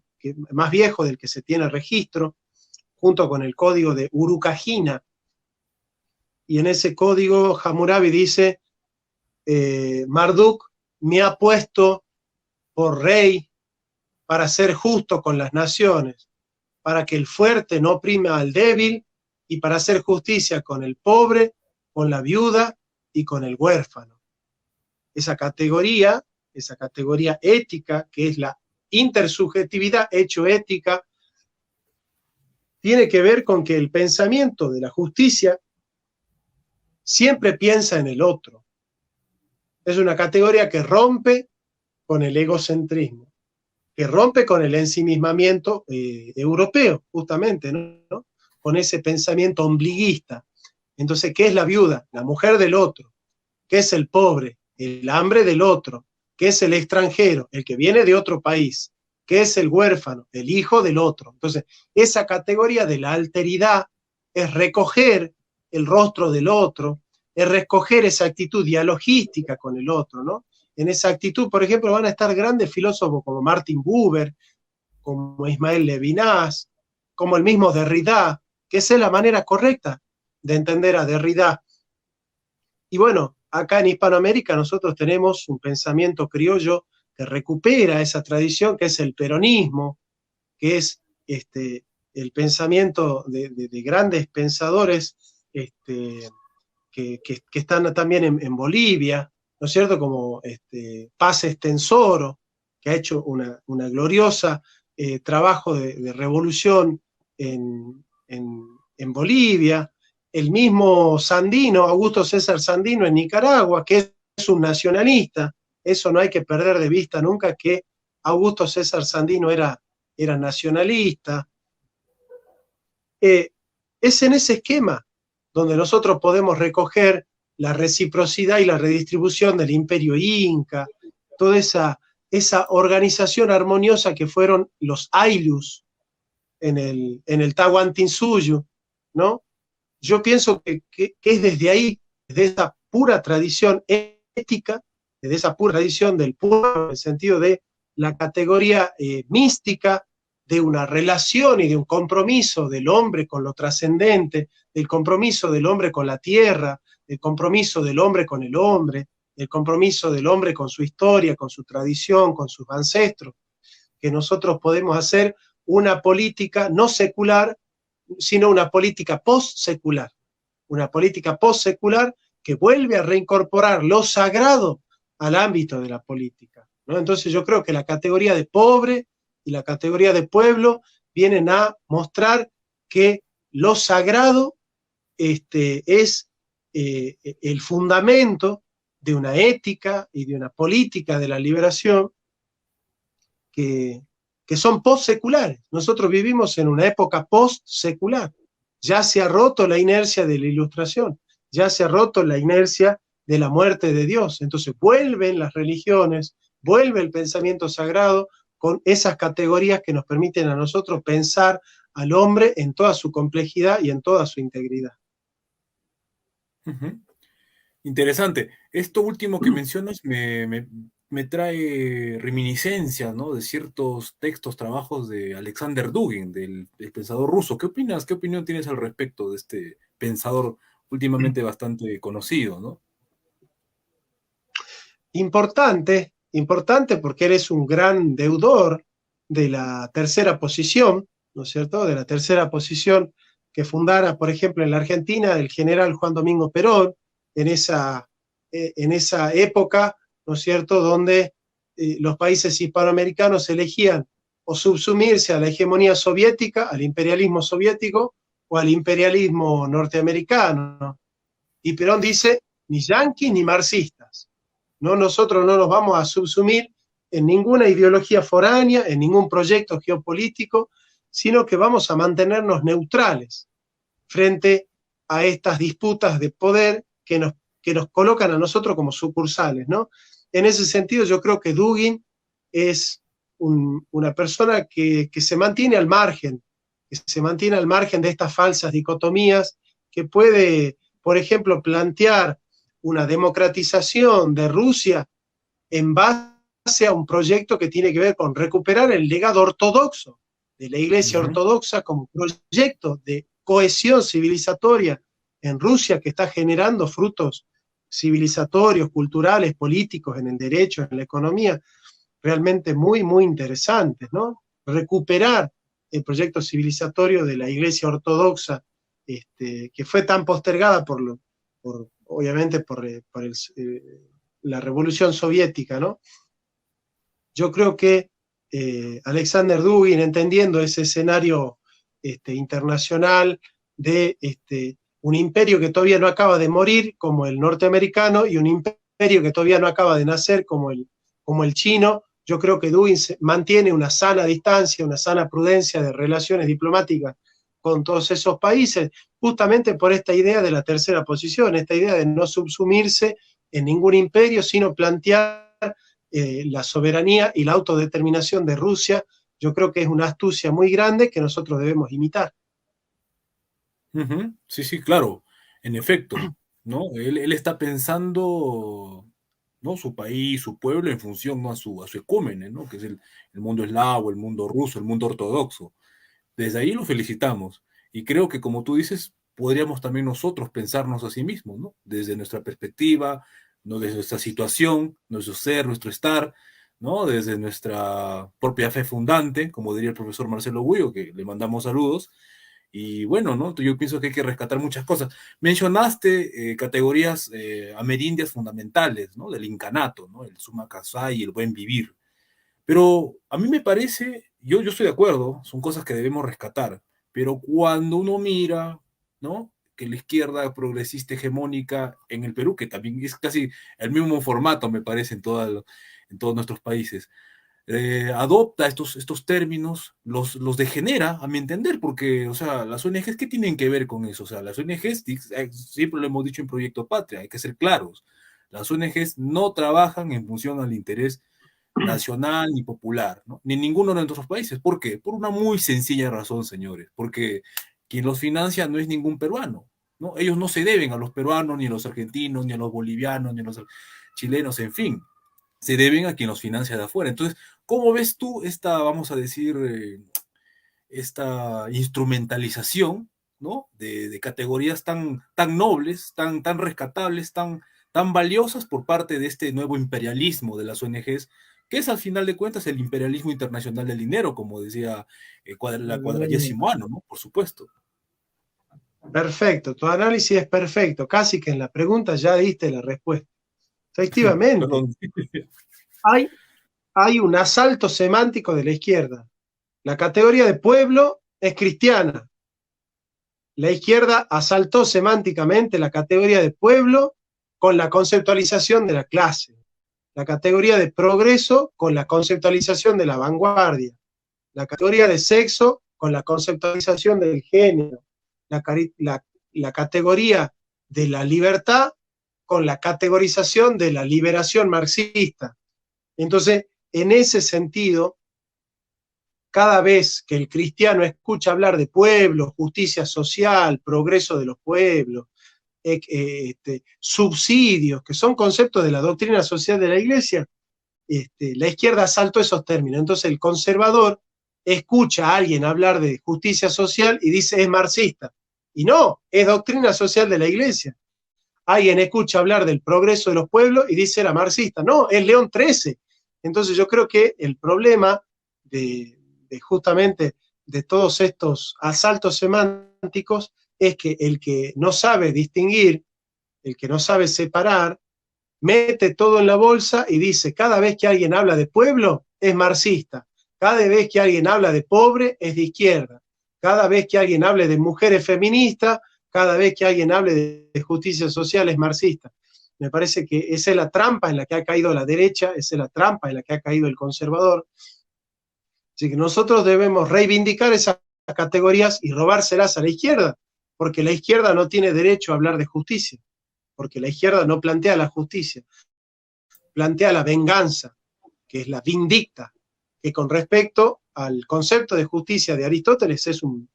A: más viejo del que se tiene registro, junto con el código de Urukagina. Y en ese código Hammurabi dice, Marduk me ha puesto por rey para ser justo con las naciones, para que el fuerte no oprima al débil y para hacer justicia con el pobre, con la viuda y con el huérfano. Esa categoría ética, que es la intersubjetividad hecho ética, tiene que ver con que el pensamiento de la justicia siempre piensa en el otro. Es una categoría que rompe con el egocentrismo, que rompe con el ensimismamiento europeo, justamente, ¿no? Con ese pensamiento ombliguista. Entonces, ¿qué es la viuda? La mujer del otro. ¿Qué es el pobre? El hambre del otro. ¿Qué es el extranjero? El que viene de otro país. ¿Qué es el huérfano? El hijo del otro. Entonces, esa categoría de la alteridad es recoger el rostro del otro, es recoger esa actitud dialogística con el otro, ¿no? En esa actitud, por ejemplo, van a estar grandes filósofos como Martin Buber, como Ismael Levinas, como el mismo Derrida, que esa es la manera correcta de entender a Derrida. Y bueno, acá en Hispanoamérica nosotros tenemos un pensamiento criollo que recupera esa tradición, que es el peronismo, que es el pensamiento de grandes pensadores que están también en Bolivia, ¿no es cierto? Como Paz Estensoro, que ha hecho una gloriosa trabajo de revolución en Bolivia, el mismo Sandino, Augusto César Sandino en Nicaragua, que es un nacionalista. Eso no hay que perder de vista nunca, que Augusto César Sandino era nacionalista. Es en ese esquema donde nosotros podemos recoger la reciprocidad y la redistribución del imperio inca, toda esa organización armoniosa que fueron los Aylus en el Tahuantinsuyo, ¿no? Yo pienso que es desde ahí, desde esa pura tradición ética, desde esa pura tradición del pueblo, en el sentido de la categoría mística, de una relación y de un compromiso del hombre con lo trascendente, del compromiso del hombre con la tierra, del compromiso del hombre con el hombre, del compromiso del hombre con su historia, con su tradición, con sus ancestros, que nosotros podemos hacer una política no secular, sino una política post-secular, que vuelve a reincorporar lo sagrado al ámbito de la política, ¿no? Entonces yo creo que la categoría de pobre y la categoría de pueblo vienen a mostrar que lo sagrado es el fundamento de una ética y de una política de la liberación que, que son post-seculares. Nosotros vivimos en una época post-secular. Ya se ha roto la inercia de la Ilustración, ya se ha roto la inercia de la muerte de Dios. Entonces vuelven las religiones, vuelve el pensamiento sagrado con esas categorías que nos permiten a nosotros pensar al hombre en toda su complejidad y en toda su integridad.
B: Interesante. Esto último que mencionas me trae reminiscencia, ¿no? De ciertos textos, trabajos de Alexander Dugin, del pensador ruso. ¿Qué opinas? ¿Qué opinión tienes al respecto de este pensador últimamente bastante conocido, ¿no?
A: Importante porque eres un gran deudor de la tercera posición, ¿no es cierto? De la tercera posición que fundara, por ejemplo, en la Argentina, el general Juan Domingo Perón, en esa época, ¿no es cierto?, donde los países hispanoamericanos elegían o subsumirse a la hegemonía soviética, al imperialismo soviético o al imperialismo norteamericano. Y Perón dice, ni yanquis ni marxistas. ¿No? Nosotros no nos vamos a subsumir en ninguna ideología foránea, en ningún proyecto geopolítico, sino que vamos a mantenernos neutrales frente a estas disputas de poder que nos colocan a nosotros como sucursales, ¿no? En ese sentido, yo creo que Dugin es una persona que se mantiene al margen, de estas falsas dicotomías, que puede, por ejemplo, plantear una democratización de Rusia en base a un proyecto que tiene que ver con recuperar el legado ortodoxo de la Iglesia Ortodoxa como proyecto de cohesión civilizatoria en Rusia, que está generando frutos civilizatorios, culturales, políticos, en el derecho, en la economía, realmente muy, muy interesantes, ¿no? Recuperar el proyecto civilizatorio de la Iglesia Ortodoxa, que fue tan postergada obviamente por la Revolución Soviética, ¿no? Yo creo que Alexander Dugin, entendiendo ese escenario internacional de un imperio que todavía no acaba de morir, como el norteamericano, y un imperio que todavía no acaba de nacer, como el chino, yo creo que Dugin mantiene una sana distancia, una sana prudencia de relaciones diplomáticas con todos esos países, justamente por esta idea de la tercera posición, esta idea de no subsumirse en ningún imperio, sino plantear la soberanía y la autodeterminación de Rusia. Yo creo que es una astucia muy grande que nosotros debemos imitar.
B: Sí, sí, claro, en efecto, ¿no? Él está pensando, ¿no? Su país, su pueblo en función, ¿no? a su ecúmene, ¿no? Que es el mundo eslavo, el mundo ruso, el mundo ortodoxo. Desde ahí lo felicitamos. Y creo que, como tú dices, podríamos también nosotros pensarnos a sí mismos, ¿no? Desde nuestra perspectiva, ¿no? Desde nuestra situación, nuestro ser, nuestro estar, ¿no? Desde nuestra propia fe fundante, como diría el profesor Marcelo Gullo, que le mandamos saludos. Y bueno, ¿no? Yo pienso que hay que rescatar muchas cosas. Mencionaste categorías amerindias fundamentales, ¿no? Del incanato, ¿no? El summa casai y el buen vivir. Pero a mí me parece, yo estoy de acuerdo, son cosas que debemos rescatar, pero cuando uno mira, ¿no? Que la izquierda progresista hegemónica en el Perú, que también es casi el mismo formato, me parece, en todos nuestros países, adopta estos términos, los degenera, a mi entender, porque, o sea, las ONGs, ¿qué tienen que ver con eso? O sea, las ONGs, siempre lo hemos dicho en Proyecto Patria, hay que ser claros, las ONGs no trabajan en función al interés nacional ni popular, ¿no? Ni ninguno de nuestros países. ¿Por qué? Por una muy sencilla razón, señores, porque quien los financia no es ningún peruano, ¿no? Ellos no se deben a los peruanos, ni a los argentinos, ni a los bolivianos, ni a los chilenos, en fin, se deben a quien los financia de afuera. Entonces, ¿cómo ves tú esta, vamos a decir, esta instrumentalización, ¿no? De categorías tan nobles, tan rescatables, tan valiosas por parte de este nuevo imperialismo de las ONGs, que es al final de cuentas el imperialismo internacional del dinero, como decía la Quadragésimo Ano, ¿no? Por supuesto.
A: Perfecto, tu análisis es perfecto, casi que en la pregunta ya diste la respuesta. Efectivamente, hay, hay un asalto semántico de la izquierda. La categoría de pueblo es cristiana. La izquierda asaltó semánticamente la categoría de pueblo con la conceptualización de la clase, la categoría de progreso con la conceptualización de la vanguardia, la categoría de sexo con la conceptualización del género, la categoría de la libertad con la categorización de la liberación marxista. Entonces, en ese sentido, cada vez que el cristiano escucha hablar de pueblo, justicia social, progreso de los pueblos, subsidios, que son conceptos de la doctrina social de la Iglesia, la izquierda asaltó esos términos. Entonces el conservador escucha a alguien hablar de justicia social y dice es marxista. Y no, es doctrina social de la Iglesia. Alguien escucha hablar del progreso de los pueblos y dice era marxista. No, es León XIII. Entonces yo creo que el problema justamente de todos estos asaltos semánticos es que el que no sabe distinguir, el que no sabe separar, mete todo en la bolsa y dice, cada vez que alguien habla de pueblo, es marxista. Cada vez que alguien habla de pobre, es de izquierda. Cada vez que alguien hable de mujeres feministas, cada vez que alguien hable de justicia social, es marxista. Me parece que esa es la trampa en la que ha caído la derecha, esa es la trampa en la que ha caído el conservador. Así que nosotros debemos reivindicar esas categorías y robárselas a la izquierda, porque la izquierda no tiene derecho a hablar de justicia, porque la izquierda no plantea la justicia, plantea la venganza, que es la vindicta, que con respecto al concepto de justicia de Aristóteles es un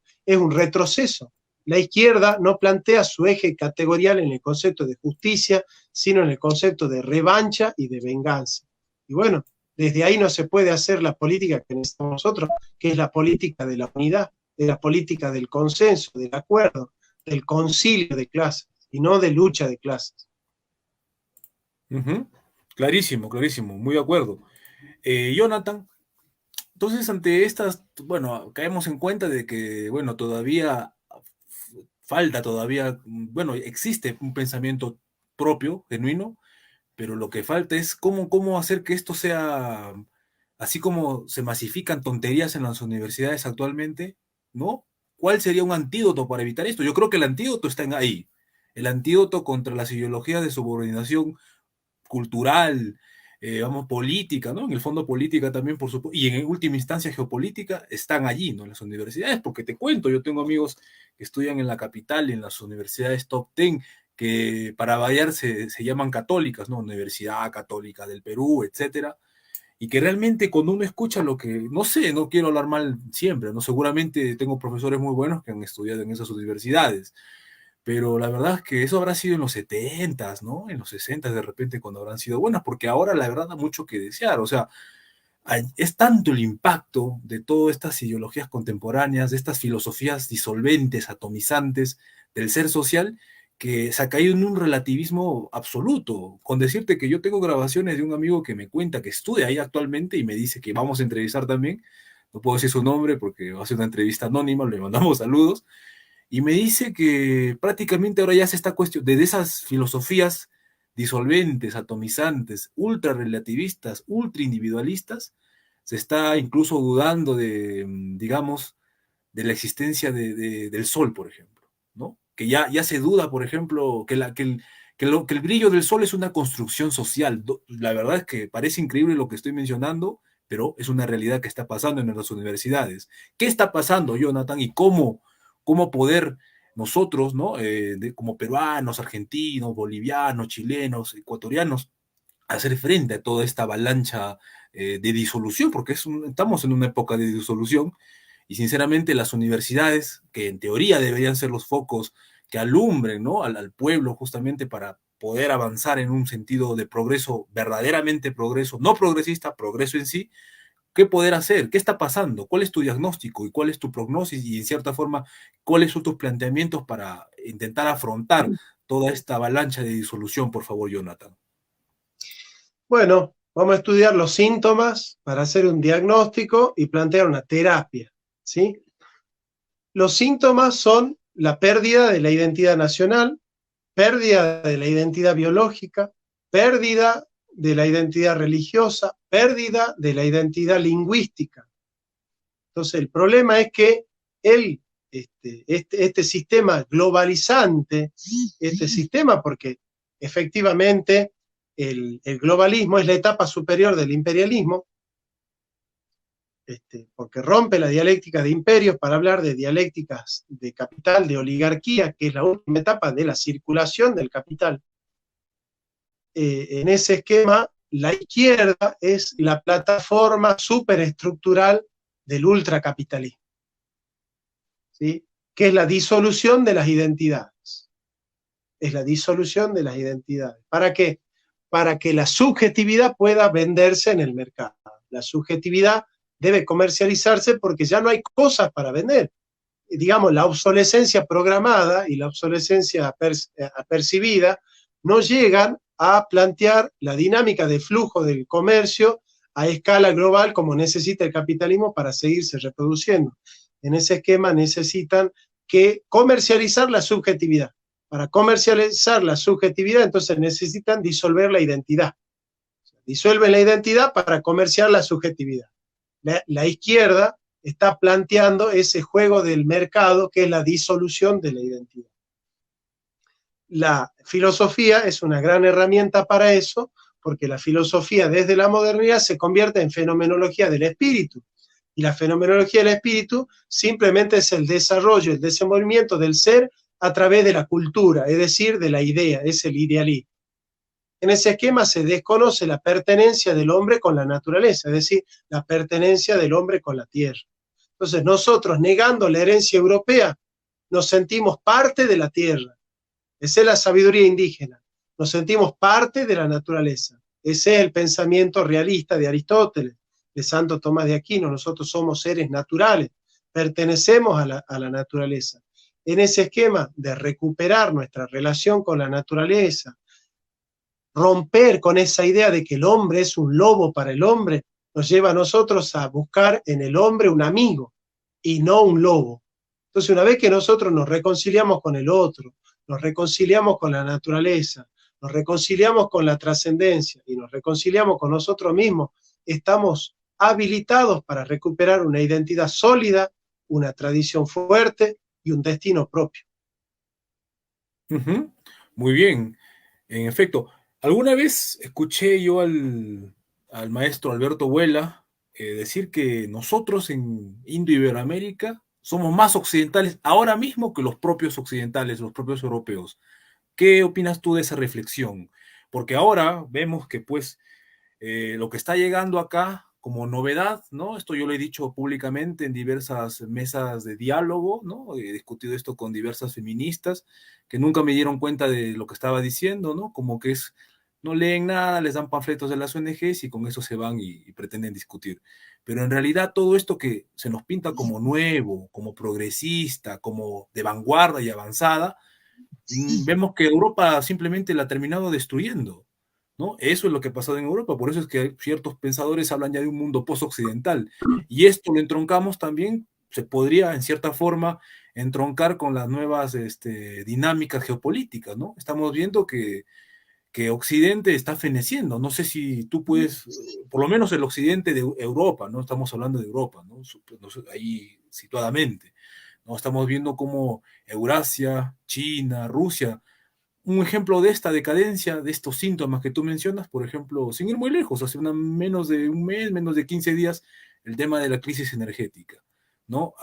A: retroceso. La izquierda no plantea su eje categorial en el concepto de justicia, sino en el concepto de revancha y de venganza. Y bueno, desde ahí no se puede hacer la política que necesitamos nosotros, que es la política de la unidad, de la política del consenso, del acuerdo, del concilio de clases, y no de lucha de clases.
B: Clarísimo, clarísimo, muy de acuerdo. Jonathan, entonces ante estas, bueno, caemos en cuenta de que, bueno, todavía falta, todavía, bueno, existe un pensamiento propio, genuino, pero lo que falta es cómo hacer que esto sea, así como se masifican tonterías en las universidades actualmente, ¿no? ¿Cuál sería un antídoto para evitar esto? Yo creo que el antídoto está ahí. El antídoto contra las ideologías de subordinación cultural, vamos, política, ¿no? En el fondo política también, por supuesto, y en última instancia geopolítica, están allí, ¿no? En las universidades, porque te cuento, yo tengo amigos que estudian en la capital, en las universidades top 10, que para variar se llaman católicas, ¿no? Universidad Católica del Perú, etcétera, y que realmente cuando uno escucha lo que, no sé, no quiero hablar mal siempre, ¿no? Seguramente tengo profesores muy buenos que han estudiado en esas universidades, pero la verdad es que eso habrá sido en los 70s, ¿no? En los 60s de repente cuando habrán sido buenas, porque ahora la verdad da mucho que desear, o sea, es tanto el impacto de todas estas ideologías contemporáneas, de estas filosofías disolventes, atomizantes del ser social, que se ha caído en un relativismo absoluto. Con decirte que yo tengo grabaciones de un amigo que me cuenta que estudia ahí actualmente y me dice que vamos a entrevistar también, no puedo decir su nombre porque va a ser una entrevista anónima, le mandamos saludos, y me dice que prácticamente ahora ya se está cuestionando de esas filosofías disolventes, atomizantes, ultra relativistas, ultra individualistas, se está incluso dudando de, digamos, de la existencia del sol, por ejemplo, ¿no? Que ya se duda, por ejemplo, que el brillo del sol es una construcción social. La verdad es que parece increíble lo que estoy mencionando, pero es una realidad que está pasando en nuestras universidades. ¿Qué está pasando, Jonathan, y cómo poder nosotros, ¿no? Como peruanos, argentinos, bolivianos, chilenos, ecuatorianos, hacer frente a toda esta avalancha de disolución, porque estamos en una época de disolución, y sinceramente las universidades, que en teoría deberían ser los focos que alumbren, ¿no? al pueblo justamente para poder avanzar en un sentido de progreso, verdaderamente progreso, no progresista, progreso en sí, ¿Qué poder hacer? ¿Qué está pasando? ¿Cuál es tu diagnóstico y cuál es tu prognosis? Y en cierta forma, ¿cuáles son tus planteamientos para intentar afrontar toda esta avalancha de disolución, por favor, Jonathan?
A: Bueno, vamos a estudiar los síntomas para hacer un diagnóstico y plantear una terapia, ¿sí? Los síntomas son la pérdida de la identidad nacional, pérdida de la identidad biológica, pérdida de la identidad religiosa, pérdida de la identidad lingüística. Entonces, el problema es que este sistema globalizante, este sistema, porque efectivamente el globalismo es la etapa superior del imperialismo, porque rompe la dialéctica de imperios para hablar de dialécticas de capital, de oligarquía, que es la última etapa de la circulación del capital. En ese esquema, la izquierda es la plataforma superestructural del ultracapitalismo, ¿sí? Que es la disolución de las identidades. Es la disolución de las identidades. ¿Para qué? Para que la subjetividad pueda venderse en el mercado. La subjetividad debe comercializarse porque ya no hay cosas para vender. Digamos, la obsolescencia programada y la obsolescencia apercibida no llegan a plantear la dinámica de flujo del comercio a escala global como necesita el capitalismo para seguirse reproduciendo. En ese esquema necesitan que comercializar la subjetividad. Para comercializar la subjetividad, entonces necesitan disolver la identidad. Disuelven la identidad para comerciar la subjetividad. La izquierda está planteando ese juego del mercado que es la disolución de la identidad. La filosofía es una gran herramienta para eso, porque la filosofía desde la modernidad se convierte en fenomenología del espíritu. Y la fenomenología del espíritu simplemente es el desarrollo, el desenvolvimiento del ser a través de la cultura, es decir, de la idea, es el idealismo. En ese esquema se desconoce la pertenencia del hombre con la naturaleza, es decir, la pertenencia del hombre con la tierra. Entonces nosotros, negando la herencia europea, nos sentimos parte de la tierra. Esa es la sabiduría indígena. Nos sentimos parte de la naturaleza. Ese es el pensamiento realista de Aristóteles, de Santo Tomás de Aquino. Nosotros somos seres naturales, pertenecemos a la naturaleza. En ese esquema de recuperar nuestra relación con la naturaleza, romper con esa idea de que el hombre es un lobo para el hombre, nos lleva a nosotros a buscar en el hombre un amigo y no un lobo. Entonces, una vez que nosotros nos reconciliamos con el otro, nos reconciliamos con la naturaleza, nos reconciliamos con la trascendencia y nos reconciliamos con nosotros mismos, estamos habilitados para recuperar una identidad sólida, una tradición fuerte y un destino propio.
B: Muy bien, en efecto. Alguna vez escuché yo al maestro Alberto Vuela decir que nosotros en Indo-Iberoamérica somos más occidentales ahora mismo que los propios occidentales, los propios europeos. ¿Qué opinas tú de esa reflexión? Porque ahora vemos que pues lo que está llegando acá como novedad, ¿no? Esto yo lo he dicho públicamente en diversas mesas de diálogo, ¿no? He discutido esto con diversas feministas que nunca me dieron cuenta de lo que estaba diciendo, ¿no? Como que es, no leen nada, les dan panfletos de las ONGs y con eso se van y pretenden discutir. Pero en realidad todo esto que se nos pinta como nuevo, como progresista, como de vanguardia y avanzada, vemos que Europa simplemente la ha terminado destruyendo, ¿no? Eso es lo que ha pasado en Europa, por eso es que ciertos pensadores hablan ya de un mundo post-occidental. Y esto lo entroncamos también, se podría en cierta forma entroncar con las nuevas dinámicas geopolíticas, ¿no? Estamos viendo que Occidente está feneciendo, no sé si tú puedes, por lo menos el Occidente de Europa, ¿no? Estamos hablando de Europa, ¿no? Ahí situadamente, ¿no? Estamos viendo cómo Eurasia, China, Rusia, un ejemplo de esta decadencia, de estos síntomas que tú mencionas, por ejemplo, sin ir muy lejos, hace menos de un mes, menos de 15 días, el tema de la crisis energética, ¿no?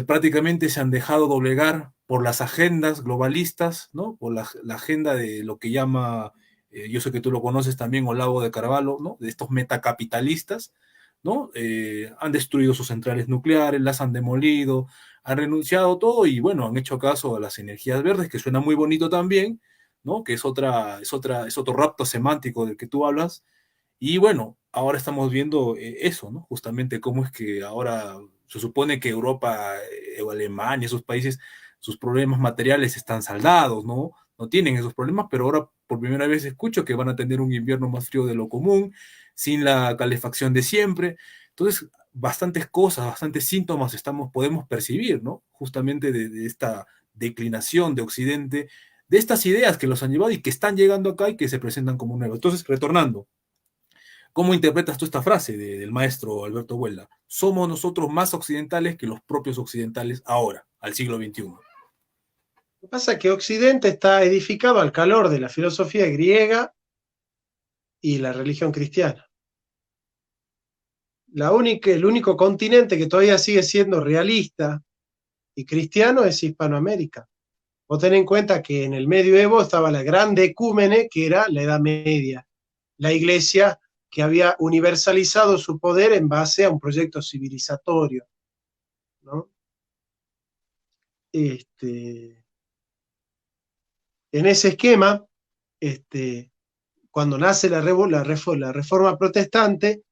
B: Prácticamente se han dejado doblegar por las agendas globalistas, ¿no? Por la agenda de lo que llama, yo sé que tú lo conoces también, Olavo de Carvalho, ¿no? De estos metacapitalistas, ¿no? Han destruido sus centrales nucleares, las han demolido, han renunciado a todo y bueno, han hecho caso a las energías verdes, que suena muy bonito también, ¿no? Que es otro rapto semántico del que tú hablas, Y bueno, ahora estamos viendo eso, ¿no? Justamente cómo es que ahora se supone que Europa, o Alemania, esos países, sus problemas materiales están saldados, ¿no? No tienen esos problemas, pero ahora por primera vez escucho que van a tener un invierno más frío de lo común, sin la calefacción de siempre. Entonces, bastantes cosas, bastantes síntomas podemos percibir, ¿no? Justamente de esta declinación de Occidente, de estas ideas que los han llevado y que están llegando acá y que se presentan como nuevas. Entonces, retornando, ¿cómo interpretas tú esta frase del maestro Alberto Huelda? Somos nosotros más occidentales que los propios occidentales ahora, al siglo XXI.
A: Lo que pasa es que Occidente está edificado al calor de la filosofía griega y la religión cristiana. El único continente que todavía sigue siendo realista y cristiano es Hispanoamérica. Vos tenés en cuenta que en el medioevo estaba la gran decúmene, que era la Edad Media, la iglesia que había universalizado su poder en base a un proyecto civilizatorio, ¿no? En ese esquema, cuando nace la reforma protestante,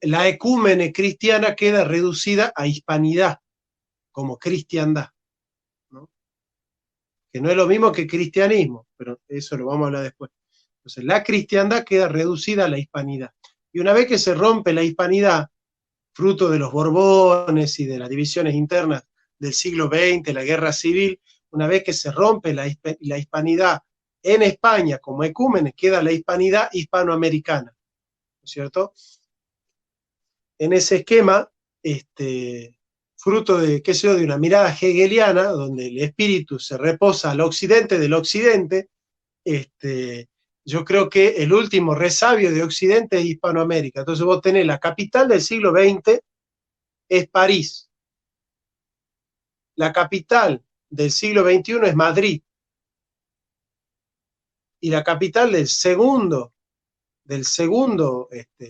A: la ecúmene cristiana queda reducida a hispanidad, como cristiandad, ¿no? Que no es lo mismo que cristianismo, pero eso lo vamos a hablar después. Entonces, la cristiandad queda reducida a la hispanidad. Y una vez que se rompe la hispanidad, fruto de los Borbones y de las divisiones internas del siglo XX, la guerra civil, una vez que se rompe la hispanidad en España como ecúmenes, queda la hispanidad hispanoamericana, ¿no es cierto? En ese esquema, fruto de, qué sé yo, de una mirada hegeliana, donde el espíritu se reposa al occidente del occidente, yo creo que el último resabio de Occidente es Hispanoamérica. Entonces vos tenés la capital del siglo XX, es París. La capital del siglo XXI es Madrid. Y la capital del segundo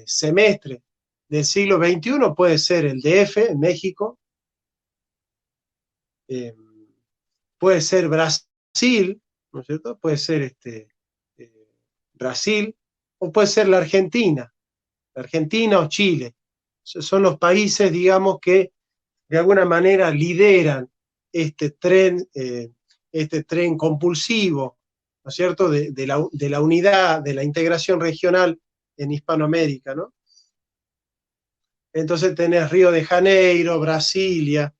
A: semestre del siglo XXI puede ser el DF, en México, puede ser Brasil, ¿no es cierto? Puede ser Brasil, o puede ser la Argentina o Chile. Son los países, digamos, que de alguna manera lideran este tren compulsivo, ¿no es cierto?, de la unidad, de la integración regional en Hispanoamérica, ¿no? Entonces tenés Río de Janeiro, Brasilia,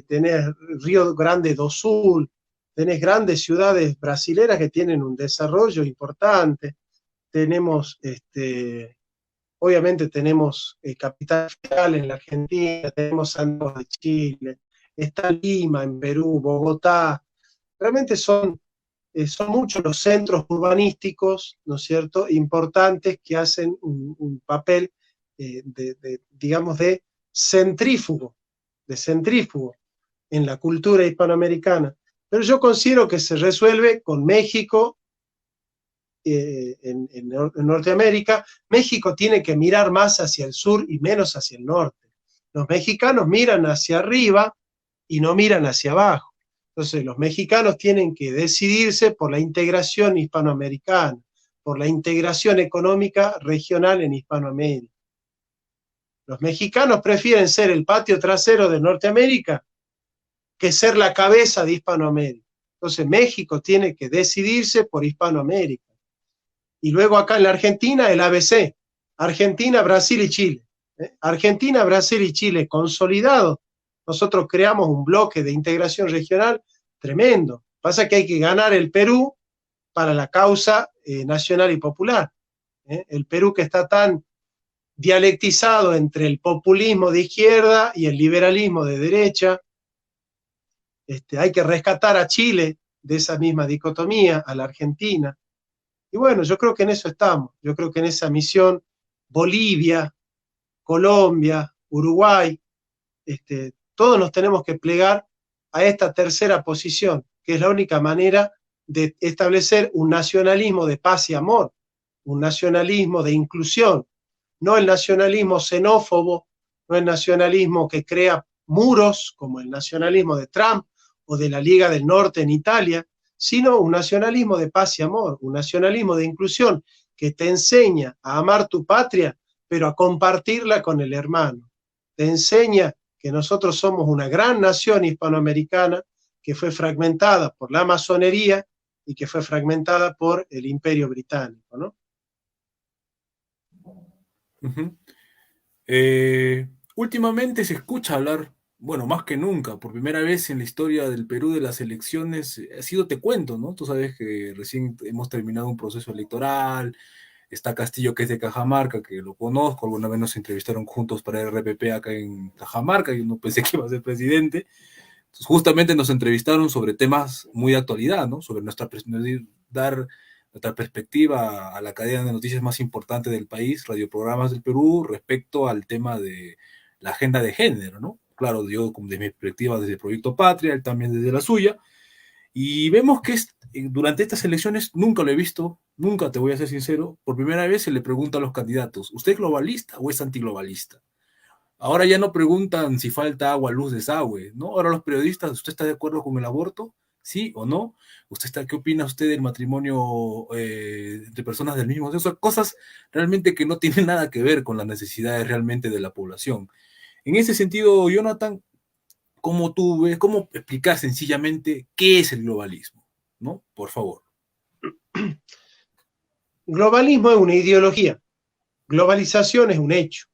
A: tenés Río Grande do Sul, tenés grandes ciudades brasileras que tienen un desarrollo importante, tenemos, obviamente tenemos Capital Federal en la Argentina, tenemos Santiago de Chile, está Lima en Perú, Bogotá, realmente son muchos los centros urbanísticos, ¿no es cierto?, importantes que hacen un papel, digamos, de centrífugo en la cultura hispanoamericana. Pero yo considero que se resuelve con México, en Norteamérica. México tiene que mirar más hacia el sur y menos hacia el norte. Los mexicanos miran hacia arriba y no miran hacia abajo. Entonces, los mexicanos tienen que decidirse por la integración hispanoamericana, por la integración económica regional en Hispanoamérica. Los mexicanos prefieren ser el patio trasero de Norteamérica que ser la cabeza de Hispanoamérica. Entonces, México tiene que decidirse por Hispanoamérica. Y luego acá en la Argentina, el ABC, Argentina, Brasil y Chile. Argentina, Brasil y Chile consolidados. Nosotros creamos un bloque de integración regional tremendo. Pasa que hay que ganar el Perú para la causa nacional y popular. El Perú que está tan dialectizado entre el populismo de izquierda y el liberalismo de derecha. Hay que rescatar a Chile de esa misma dicotomía, a la Argentina. Y bueno, yo creo que en eso estamos. Yo creo que en esa misión Bolivia, Colombia, Uruguay, todos nos tenemos que plegar a esta tercera posición, que es la única manera de establecer un nacionalismo de paz y amor, un nacionalismo de inclusión, no el nacionalismo xenófobo, no el nacionalismo que crea muros, como el nacionalismo de Trump o de la Liga del Norte en Italia, sino un nacionalismo de paz y amor, un nacionalismo de inclusión que te enseña a amar tu patria, pero a compartirla con el hermano. Te enseña que nosotros somos una gran nación hispanoamericana que fue fragmentada por la masonería y que fue fragmentada por el Imperio Británico, ¿no?
B: Ujú. Últimamente se escucha hablar, bueno, más que nunca, por primera vez en la historia del Perú de las elecciones, ha sido te cuento, ¿no? Tú sabes que recién hemos terminado un proceso electoral, está Castillo, que es de Cajamarca, que lo conozco, alguna vez nos entrevistaron juntos para el RPP acá en Cajamarca, yo no pensé que iba a ser presidente. Entonces, justamente nos entrevistaron sobre temas muy de actualidad, ¿no? Sobre dar nuestra perspectiva a la cadena de noticias más importante del país, radioprogramas del Perú, respecto al tema de la agenda de género, ¿no? Claro, yo desde mi perspectiva desde el Proyecto Patria, él también desde la suya, y vemos que durante estas elecciones nunca lo he visto, nunca te voy a ser sincero, por primera vez se le pregunta a los candidatos, ¿usted es globalista o es antiglobalista? Ahora ya no preguntan si falta agua, luz, desagüe, ¿no? Ahora los periodistas, ¿usted está de acuerdo con el aborto? ¿Sí o no? ¿Qué opina usted del matrimonio entre personas del mismo sexo? Cosas realmente que no tienen nada que ver con las necesidades realmente de la población. En ese sentido, Jonathan, ¿cómo tú ves, cómo explicar sencillamente qué es el globalismo? ¿No? Por favor.
A: Globalismo es una ideología, globalización es un hecho.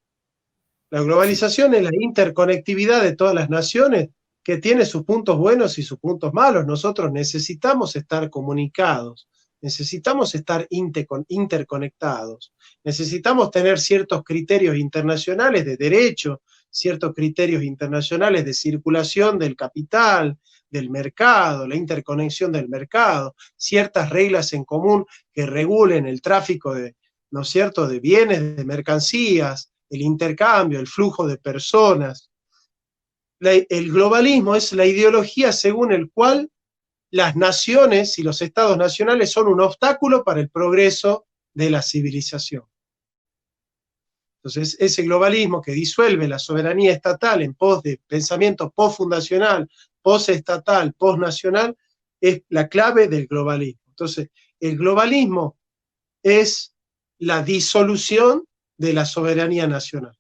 A: La
B: Sí.
A: globalización es la interconectividad de todas las naciones que tiene sus puntos buenos y sus puntos malos. Nosotros necesitamos estar comunicados, necesitamos estar interconectados, necesitamos tener ciertos criterios internacionales de derecho, ciertos criterios internacionales de circulación del capital, del mercado, la interconexión del mercado, ciertas reglas en común que regulen el tráfico de, ¿no es cierto?, de bienes, de mercancías, el intercambio, el flujo de personas. El globalismo es la ideología según el cual las naciones y los estados nacionales son un obstáculo para el progreso de la civilización. Entonces, ese globalismo que disuelve la soberanía estatal en pos de pensamiento postfundacional, postestatal, postnacional, es la clave del globalismo. Entonces, el globalismo es la disolución de la soberanía nacional.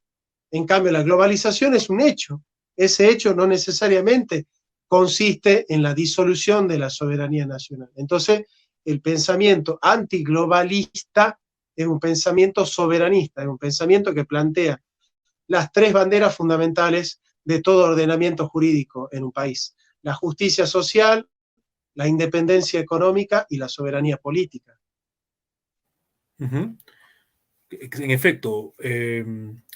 A: En cambio, la globalización es un hecho. Ese hecho no necesariamente consiste en la disolución de la soberanía nacional. Entonces, el pensamiento antiglobalista es un pensamiento soberanista, es un pensamiento que plantea las tres banderas fundamentales de todo ordenamiento jurídico en un país: la justicia social, la independencia económica y la soberanía política.
B: Uh-huh. En efecto,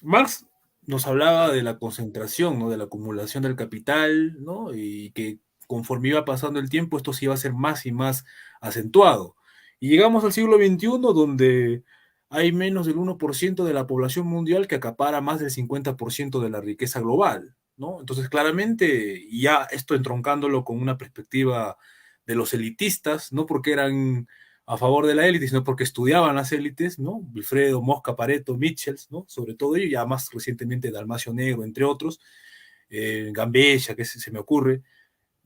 B: Marx nos hablaba de la concentración, ¿no? De la acumulación del capital, ¿no? Y que conforme iba pasando el tiempo, esto se iba a ser más y más acentuado. Y llegamos al siglo XXI, donde hay menos del 1% de la población mundial que acapara más del 50% de la riqueza global, ¿no? Entonces, claramente, y ya esto entroncándolo con una perspectiva de los elitistas, no porque eran a favor de la élite, sino porque estudiaban las élites, ¿no? Wilfredo, Mosca, Pareto, Mitchells, ¿no? Sobre todo ellos, ya más recientemente Dalmacio Negro, entre otros, Gambetta, que se me ocurre.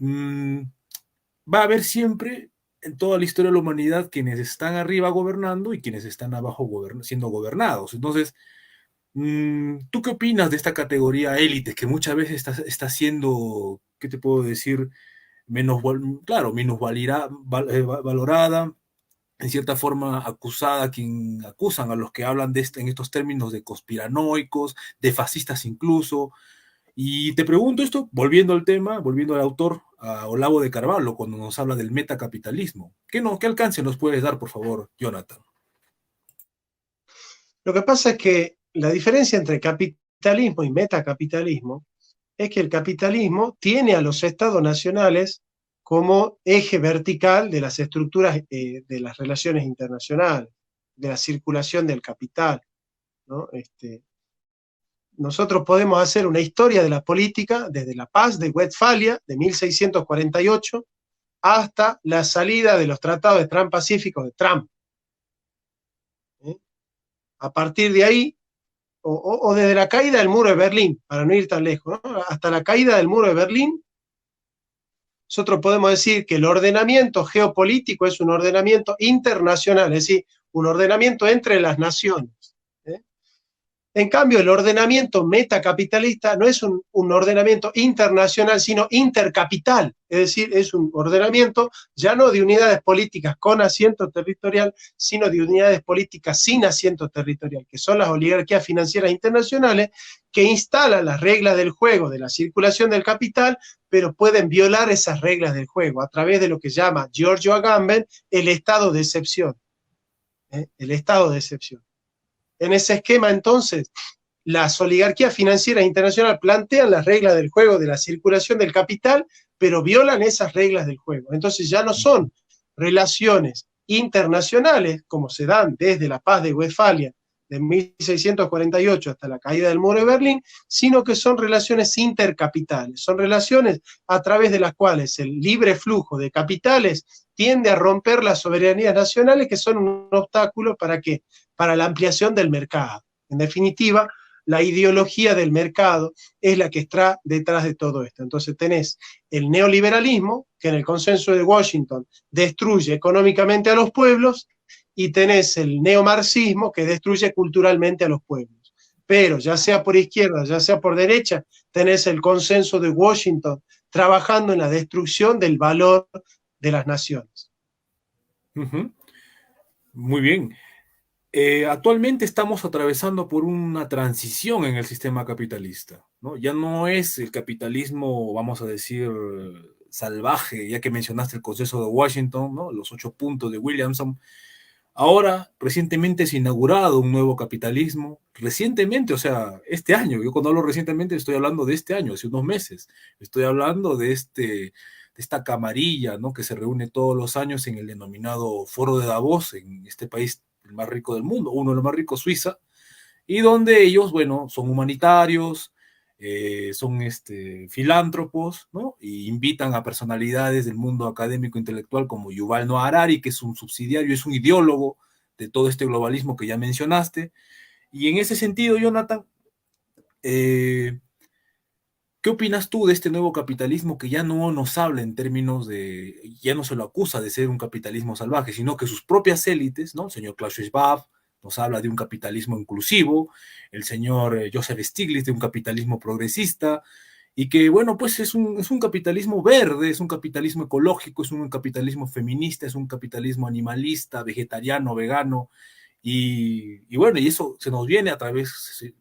B: Va a haber siempre en toda la historia de la humanidad quienes están arriba gobernando y quienes están abajo siendo gobernados. Entonces, ¿tú qué opinas de esta categoría élite que muchas veces está siendo, ¿qué te puedo decir? Menos, claro, menos valorada, en cierta forma acusada, quien acusan a los que hablan en estos términos de conspiranoicos, de fascistas incluso. Y te pregunto esto, volviendo al tema, volviendo al autor, a Olavo de Carvalho, cuando nos habla del metacapitalismo. ¿Qué alcance nos puedes dar, por favor, Jonathan?
A: Lo que pasa es que la diferencia entre capitalismo y metacapitalismo es que el capitalismo tiene a los estados nacionales como eje vertical de las estructuras de las relaciones internacionales, de la circulación del capital, ¿no? Nosotros podemos hacer una historia de la política desde la paz de Westfalia de 1648 hasta la salida de los tratados de Transpacíficos de Trump. A partir de ahí, o desde la caída del muro de Berlín, para no ir tan lejos, ¿no? Hasta la caída del muro de Berlín, nosotros podemos decir que el ordenamiento geopolítico es un ordenamiento internacional, es decir, un ordenamiento entre las naciones. En cambio, el ordenamiento metacapitalista no es un ordenamiento internacional, sino intercapital. Es decir, es un ordenamiento ya no de unidades políticas con asiento territorial, sino de unidades políticas sin asiento territorial, que son las oligarquías financieras internacionales, que instalan las reglas del juego de la circulación del capital, pero pueden violar esas reglas del juego a través de lo que llama Giorgio Agamben el estado de excepción. El estado de excepción. En ese esquema, entonces, las oligarquías financieras internacionales plantean las reglas del juego de la circulación del capital, pero violan esas reglas del juego. Entonces ya no son relaciones internacionales, como se dan desde la paz de Westfalia de 1648 hasta la caída del muro de Berlín, sino que son relaciones intercapitales, son relaciones a través de las cuales el libre flujo de capitales tiende a romper las soberanías nacionales, que son un obstáculo para ¿qué? Para la ampliación del mercado. En definitiva, la ideología del mercado es la que está detrás de todo esto. Entonces tenés el neoliberalismo, que en el consenso de Washington destruye económicamente a los pueblos, y tenés el neomarxismo, que destruye culturalmente a los pueblos. Pero ya sea por izquierda, ya sea por derecha, tenés el consenso de Washington trabajando en la destrucción del valor de las naciones.
B: Muy bien. Actualmente estamos atravesando por una transición en el sistema capitalista, ¿no? Ya no es el capitalismo, vamos a decir, salvaje, ya que mencionaste el consenso de Washington, ¿no? Los 8 puntos de Williamson. Ahora, recientemente se ha inaugurado un nuevo capitalismo, recientemente, o sea, este año, yo cuando hablo recientemente estoy hablando de este año, hace unos meses, estoy hablando de esta camarilla, ¿no? Que se reúne todos los años en el denominado Foro de Davos, en este país el más rico del mundo, uno de los más ricos, Suiza, y donde ellos, bueno, son humanitarios, son filántropos, ¿no? Y invitan a personalidades del mundo académico intelectual como Yuval Noah Harari, que es un subsidiario, es un ideólogo de todo este globalismo que ya mencionaste. Y en ese sentido, Jonathan, ¿qué opinas tú de este nuevo capitalismo que ya no nos habla en términos de, ya no se lo acusa de ser un capitalismo salvaje, sino que sus propias élites, ¿no? El señor Klaus Schwab nos habla de un capitalismo inclusivo, el señor Joseph Stiglitz de un capitalismo progresista, y que, bueno, pues es un capitalismo verde, es un capitalismo ecológico, es un capitalismo feminista, es un capitalismo animalista, vegetariano, vegano, y bueno, y eso se nos viene a través,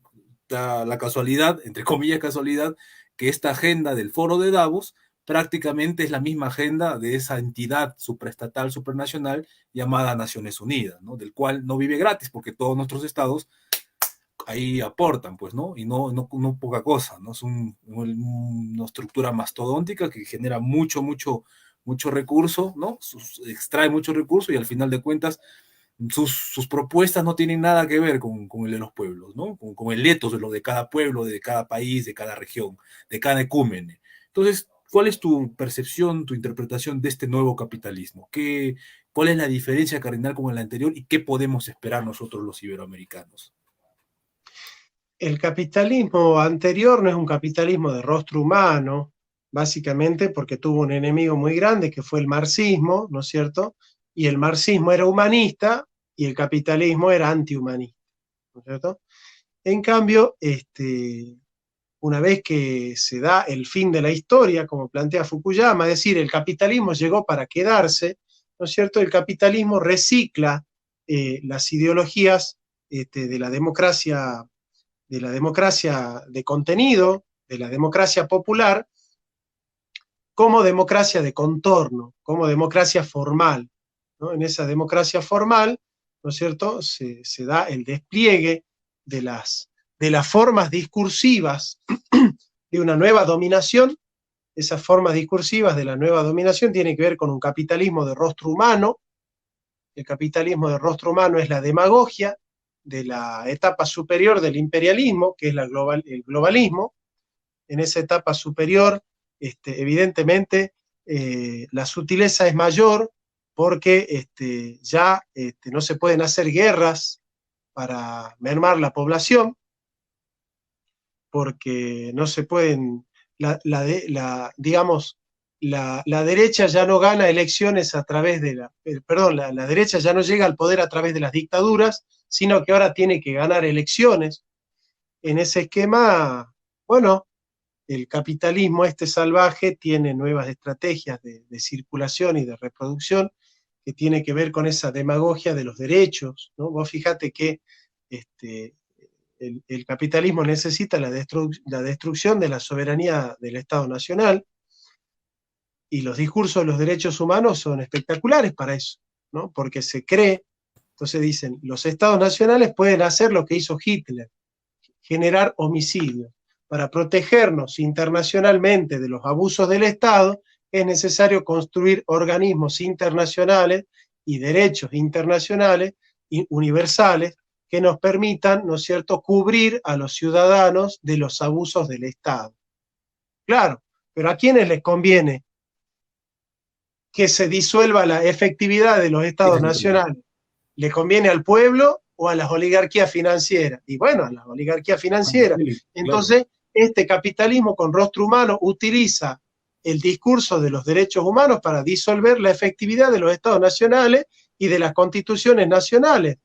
B: la casualidad, entre comillas casualidad, que esta agenda del Foro de Davos prácticamente es la misma agenda de esa entidad supraestatal, supranacional llamada Naciones Unidas, ¿no? Del cual no vive gratis porque todos nuestros estados ahí aportan, pues, ¿no? Y no poca cosa, ¿no? Es una estructura mastodóntica que genera mucho recurso, ¿no? Extrae mucho recurso y al final de cuentas sus propuestas no tienen nada que ver con el de los pueblos, ¿no? Con el etos de lo de cada pueblo, de cada país, de cada región, de cada ecúmene. Entonces, ¿cuál es tu percepción, tu interpretación de este nuevo capitalismo? ¿Cuál es la diferencia cardinal con el anterior y qué podemos esperar nosotros los iberoamericanos?
A: El capitalismo anterior no es un capitalismo de rostro humano, básicamente porque tuvo un enemigo muy grande que fue el marxismo, ¿no es cierto? Y el marxismo era humanista y el capitalismo era antihumanista, ¿no es cierto? En cambio, una vez que se da el fin de la historia, como plantea Fukuyama, es decir, el capitalismo llegó para quedarse, ¿no es cierto? El capitalismo recicla las ideologías de la democracia de contenido, de la democracia popular, como democracia de contorno, como democracia formal, ¿no? En esa democracia formal, ¿no es cierto?, se da el despliegue de las formas discursivas de una nueva dominación. Esas formas discursivas de la nueva dominación tienen que ver con un capitalismo de rostro humano. El capitalismo de rostro humano es la demagogia de la etapa superior del imperialismo, que es el globalismo. En esa etapa superior, evidentemente, la sutileza es mayor porque ya no se pueden hacer guerras para mermar la población, porque no se pueden, digamos, la derecha ya no gana elecciones a través de la derecha ya no llega al poder a través de las dictaduras, sino que ahora tiene que ganar elecciones. En ese esquema, bueno, el capitalismo este salvaje tiene nuevas estrategias de circulación y de reproducción que tiene que ver con esa demagogia de los derechos, ¿no? Vos fíjate que el capitalismo necesita la destrucción de la soberanía del Estado Nacional, y los discursos de los derechos humanos son espectaculares para eso, ¿no? Porque se cree, entonces dicen, los estados nacionales pueden hacer lo que hizo Hitler, generar homicidios. Para protegernos internacionalmente de los abusos del Estado, es necesario construir organismos internacionales y derechos internacionales y universales que nos permitan, ¿no es cierto?, cubrir a los ciudadanos de los abusos del Estado. Claro, pero ¿a quiénes les conviene que se disuelva la efectividad de los estados nacionales? ¿Le conviene al pueblo o a las oligarquías financieras? Y bueno, a las oligarquías financieras. Entonces, este capitalismo con rostro humano utiliza el discurso de los derechos humanos para disolver la efectividad de los estados nacionales y de las constituciones nacionales.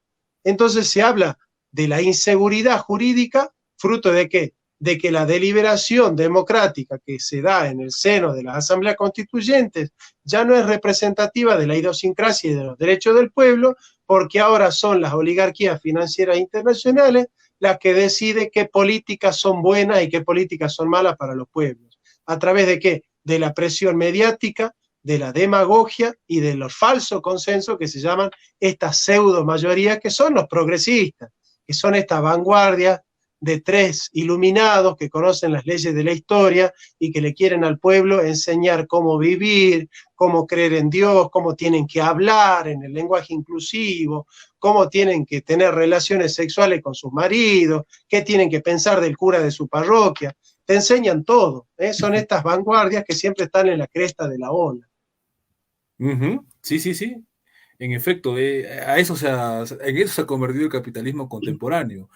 A: Entonces se habla de la inseguridad jurídica, ¿fruto de qué? De que la deliberación democrática que se da en el seno de las asambleas constituyentes ya no es representativa de la idiosincrasia y de los derechos del pueblo, porque ahora son las oligarquías financieras internacionales las que deciden qué políticas son buenas y qué políticas son malas para los pueblos. ¿A través de qué? De la presión mediática, de la demagogia y de los falsos consensos que se llaman estas pseudo mayorías, que son los progresistas, que son estas vanguardias de tres iluminados que conocen las leyes de la historia y que le quieren al pueblo enseñar cómo vivir, cómo creer en Dios, cómo tienen que hablar en el lenguaje inclusivo, cómo tienen que tener relaciones sexuales con sus maridos, qué tienen que pensar del cura de su parroquia. Te enseñan todo, ¿eh? Son estas vanguardias que siempre están en la cresta de la ola.
B: Sí, sí, sí. En efecto, en eso se ha convertido el capitalismo contemporáneo.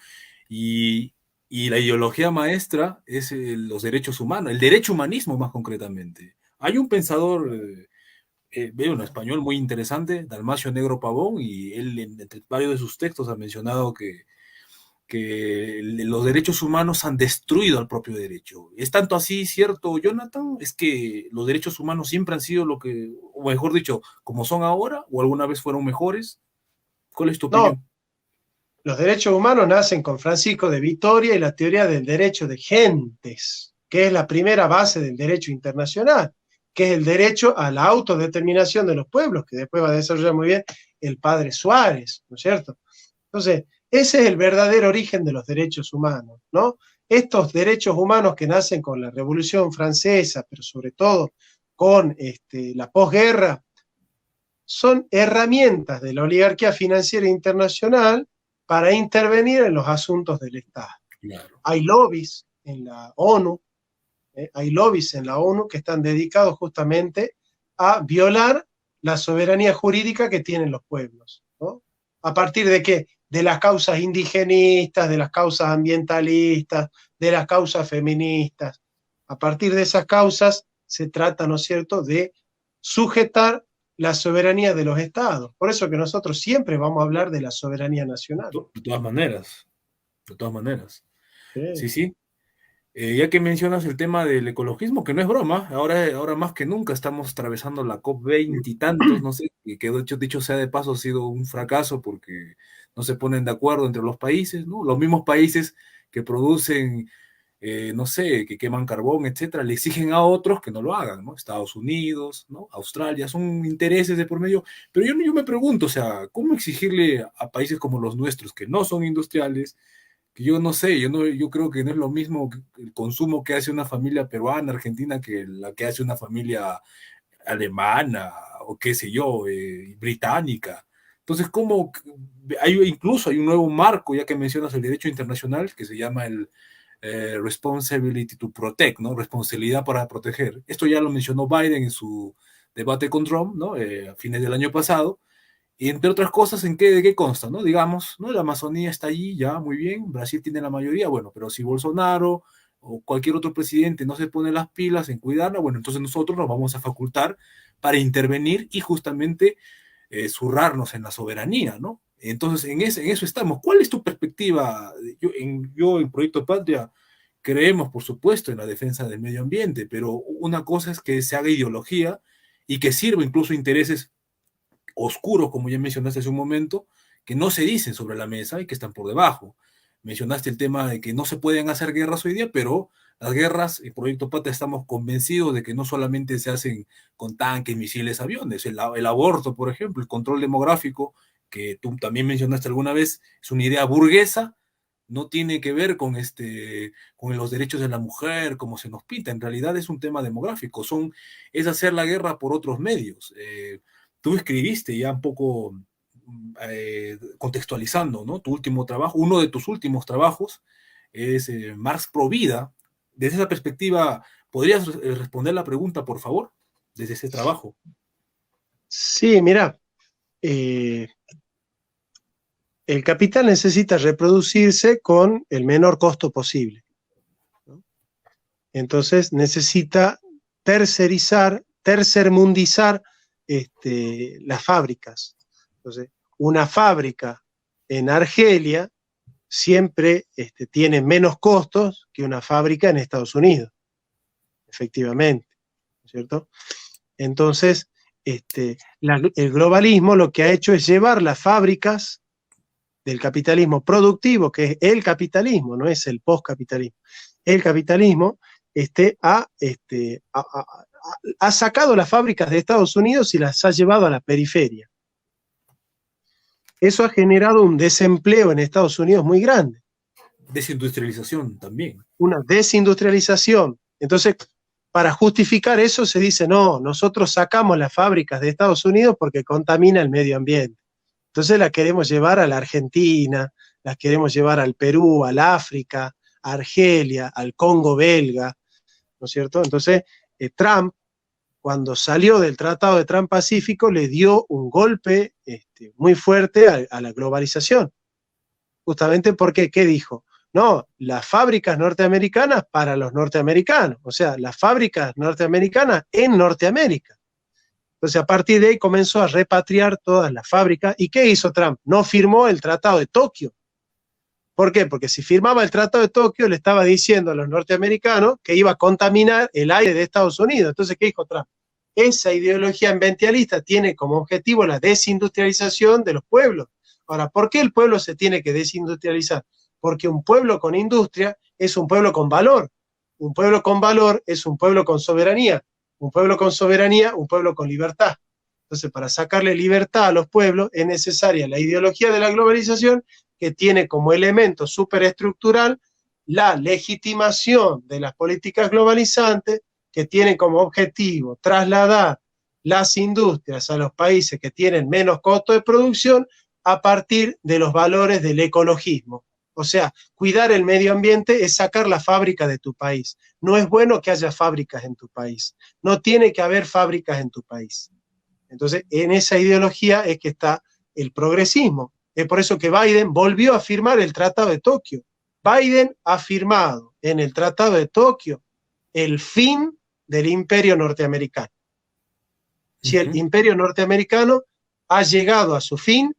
B: Y la ideología maestra es los derechos humanos, el derecho humanismo más concretamente. Hay un pensador, veo un español muy interesante, Dalmacio Negro Pavón, y él entre varios de sus textos ha mencionado que los derechos humanos han destruido al propio derecho. ¿Es tanto así cierto, Jonathan? ¿Es que los derechos humanos siempre han sido lo que, o mejor dicho, como son ahora, o alguna vez fueron mejores? ¿Cuál es tu
A: No,
B: opinión?
A: los derechos humanos nacen con Francisco de Vitoria y la teoría del derecho de gentes, que es la primera base del derecho internacional, que es el derecho a la autodeterminación de los pueblos, que después va a desarrollar muy bien el padre Suárez, ¿no es cierto? Entonces, ese es el verdadero origen de los derechos humanos, ¿no? Estos derechos humanos que nacen con la Revolución Francesa, pero sobre todo con la posguerra, son herramientas de la oligarquía financiera internacional para intervenir en los asuntos del Estado.
B: Claro.
A: Hay lobbies en la ONU, hay lobbies en la ONU que están dedicados justamente a violar la soberanía jurídica que tienen los pueblos, ¿no? ¿A partir de qué? De las causas indigenistas, de las causas ambientalistas, de las causas feministas. A partir de esas causas se trata, ¿no es cierto?, de sujetar la soberanía de los estados. Por eso que nosotros siempre vamos a hablar de la soberanía nacional.
B: De todas maneras, de todas maneras.
A: Sí.
B: Sí, sí. Ya que mencionas el tema del ecologismo, que no es broma, ahora más que nunca estamos atravesando la COP20 y tantos, no sé, y que dicho sea de paso ha sido un fracaso porque no se ponen de acuerdo entre los países, ¿no? Los mismos países que producen, no sé, que queman carbón, etcétera, le exigen a otros que no lo hagan, ¿no? Estados Unidos, ¿no? Australia, son intereses de por medio. Pero yo me pregunto, o sea, ¿cómo exigirle a países como los nuestros, que no son industriales, que yo no sé, yo creo que no es lo mismo el consumo que hace una familia peruana, argentina, que la que hace una familia alemana o qué sé yo, británica? Entonces, incluso hay un nuevo marco, ya que mencionas el derecho internacional, que se llama el Responsibility to Protect, ¿no? Responsabilidad para proteger. Esto ya lo mencionó Biden en su debate con Trump, ¿no? A fines del año pasado. Y entre otras cosas, ¿de qué consta? ¿No? Digamos, ¿no? La Amazonía está allí, ya, muy bien, Brasil tiene la mayoría, bueno, pero si Bolsonaro o cualquier otro presidente no se pone las pilas en cuidarla, bueno, entonces nosotros nos vamos a facultar para intervenir y justamente zurrarnos en la soberanía, ¿no? Entonces, en eso estamos. ¿Cuál es tu perspectiva? Yo en Proyecto Patria creemos, por supuesto, en la defensa del medio ambiente, pero una cosa es que se haga ideología y que sirva incluso intereses oscuros, como ya mencionaste hace un momento, que no se dicen sobre la mesa y que están por debajo. Mencionaste el tema de que no se pueden hacer guerras hoy día, pero las guerras, el Proyecto Patria, estamos convencidos de que no solamente se hacen con tanques, misiles, aviones. El aborto, por ejemplo, el control demográfico, que tú también mencionaste alguna vez, es una idea burguesa, no tiene que ver con los derechos de la mujer, como se nos pinta. En realidad es un tema demográfico, es hacer la guerra por otros medios. Tú escribiste ya un poco contextualizando, ¿no? Tu último trabajo, uno de tus últimos trabajos es Marx Pro Vida. Desde esa perspectiva, ¿podrías responder la pregunta, por favor? Desde ese trabajo.
A: Sí, mira, el capital necesita reproducirse con el menor costo posible, ¿no? Entonces necesita tercermundizar las fábricas. Entonces, una fábrica en Argelia siempre tiene menos costos que una fábrica en Estados Unidos, efectivamente, ¿no es cierto? Entonces, el globalismo lo que ha hecho es llevar las fábricas del capitalismo productivo, que es el capitalismo, no es el postcapitalismo, el capitalismo ha sacado las fábricas de Estados Unidos y las ha llevado a la periferia. Eso ha generado un desempleo en Estados Unidos muy grande.
B: Desindustrialización también.
A: Una desindustrialización. Entonces, para justificar eso se dice, no, nosotros sacamos las fábricas de Estados Unidos porque contamina el medio ambiente. Entonces las queremos llevar a la Argentina, las queremos llevar al Perú, al África, a Argelia, al Congo belga, ¿no es cierto? Entonces, Trump, cuando salió del Tratado de Transpacífico, le dio un golpe muy fuerte a la globalización. Justamente porque, ¿qué dijo? No, las fábricas norteamericanas para los norteamericanos, o sea, las fábricas norteamericanas en Norteamérica. Entonces, a partir de ahí comenzó a repatriar todas las fábricas. ¿Y qué hizo Trump? No firmó el Tratado de Tokio. ¿Por qué? Porque si firmaba el Tratado de Tokio, le estaba diciendo a los norteamericanos que iba a contaminar el aire de Estados Unidos. Entonces, ¿qué dijo Trump? Esa ideología ambientalista tiene como objetivo la desindustrialización de los pueblos. Ahora, ¿por qué el pueblo se tiene que desindustrializar? Porque un pueblo con industria es un pueblo con valor. Un pueblo con valor es un pueblo con soberanía. Un pueblo con soberanía, un pueblo con libertad. Entonces, para sacarle libertad a los pueblos es necesaria la ideología de la globalización, que tiene como elemento superestructural la legitimación de las políticas globalizantes, que tienen como objetivo trasladar las industrias a los países que tienen menos costo de producción a partir de los valores del ecologismo. O sea, cuidar el medio ambiente es sacar la fábrica de tu país. No es bueno que haya fábricas en tu país. No tiene que haber fábricas en tu país. Entonces, en esa ideología es que está el progresismo. Es por eso que Biden volvió a firmar el Tratado de Tokio. Biden ha firmado en el Tratado de Tokio el fin del imperio norteamericano. Si el imperio norteamericano ha llegado a su fin,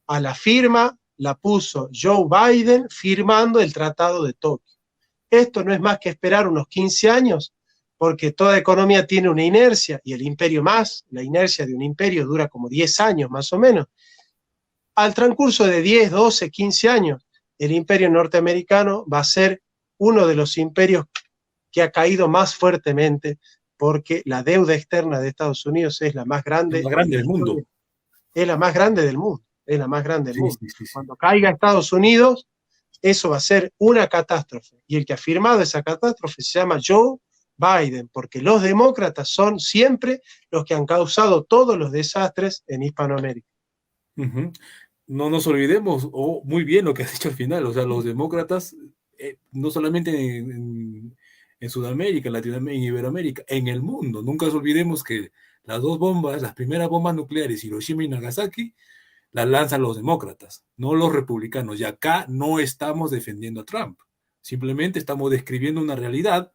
A: a la firma la puso Joe Biden firmando el Tratado de Tokio. Esto no es más que esperar unos 15 años, porque toda economía tiene una inercia, y el imperio más, la inercia de un imperio dura como 10 años más o menos. Al transcurso de 10, 12, 15 años, el imperio norteamericano va a ser uno de los imperios que ha caído más fuertemente, porque la deuda externa de Estados Unidos es la más grande,
B: del mundo.
A: Es la más grande del mundo, es la más grande del
B: Sí,
A: mundo.
B: sí.
A: Cuando caiga Estados Unidos, eso va a ser una catástrofe. Y el que ha firmado esa catástrofe se llama Joe Biden, porque los demócratas son siempre los que han causado todos los desastres en Hispanoamérica.
B: No nos olvidemos, muy bien lo que has dicho al final, o sea, los demócratas, no solamente en Sudamérica, Latinoamérica, en Iberoamérica, en el mundo, nunca nos olvidemos que las primeras bombas nucleares, Hiroshima y Nagasaki, las lanzan los demócratas, no los republicanos. Y acá no estamos defendiendo a Trump, simplemente estamos describiendo una realidad,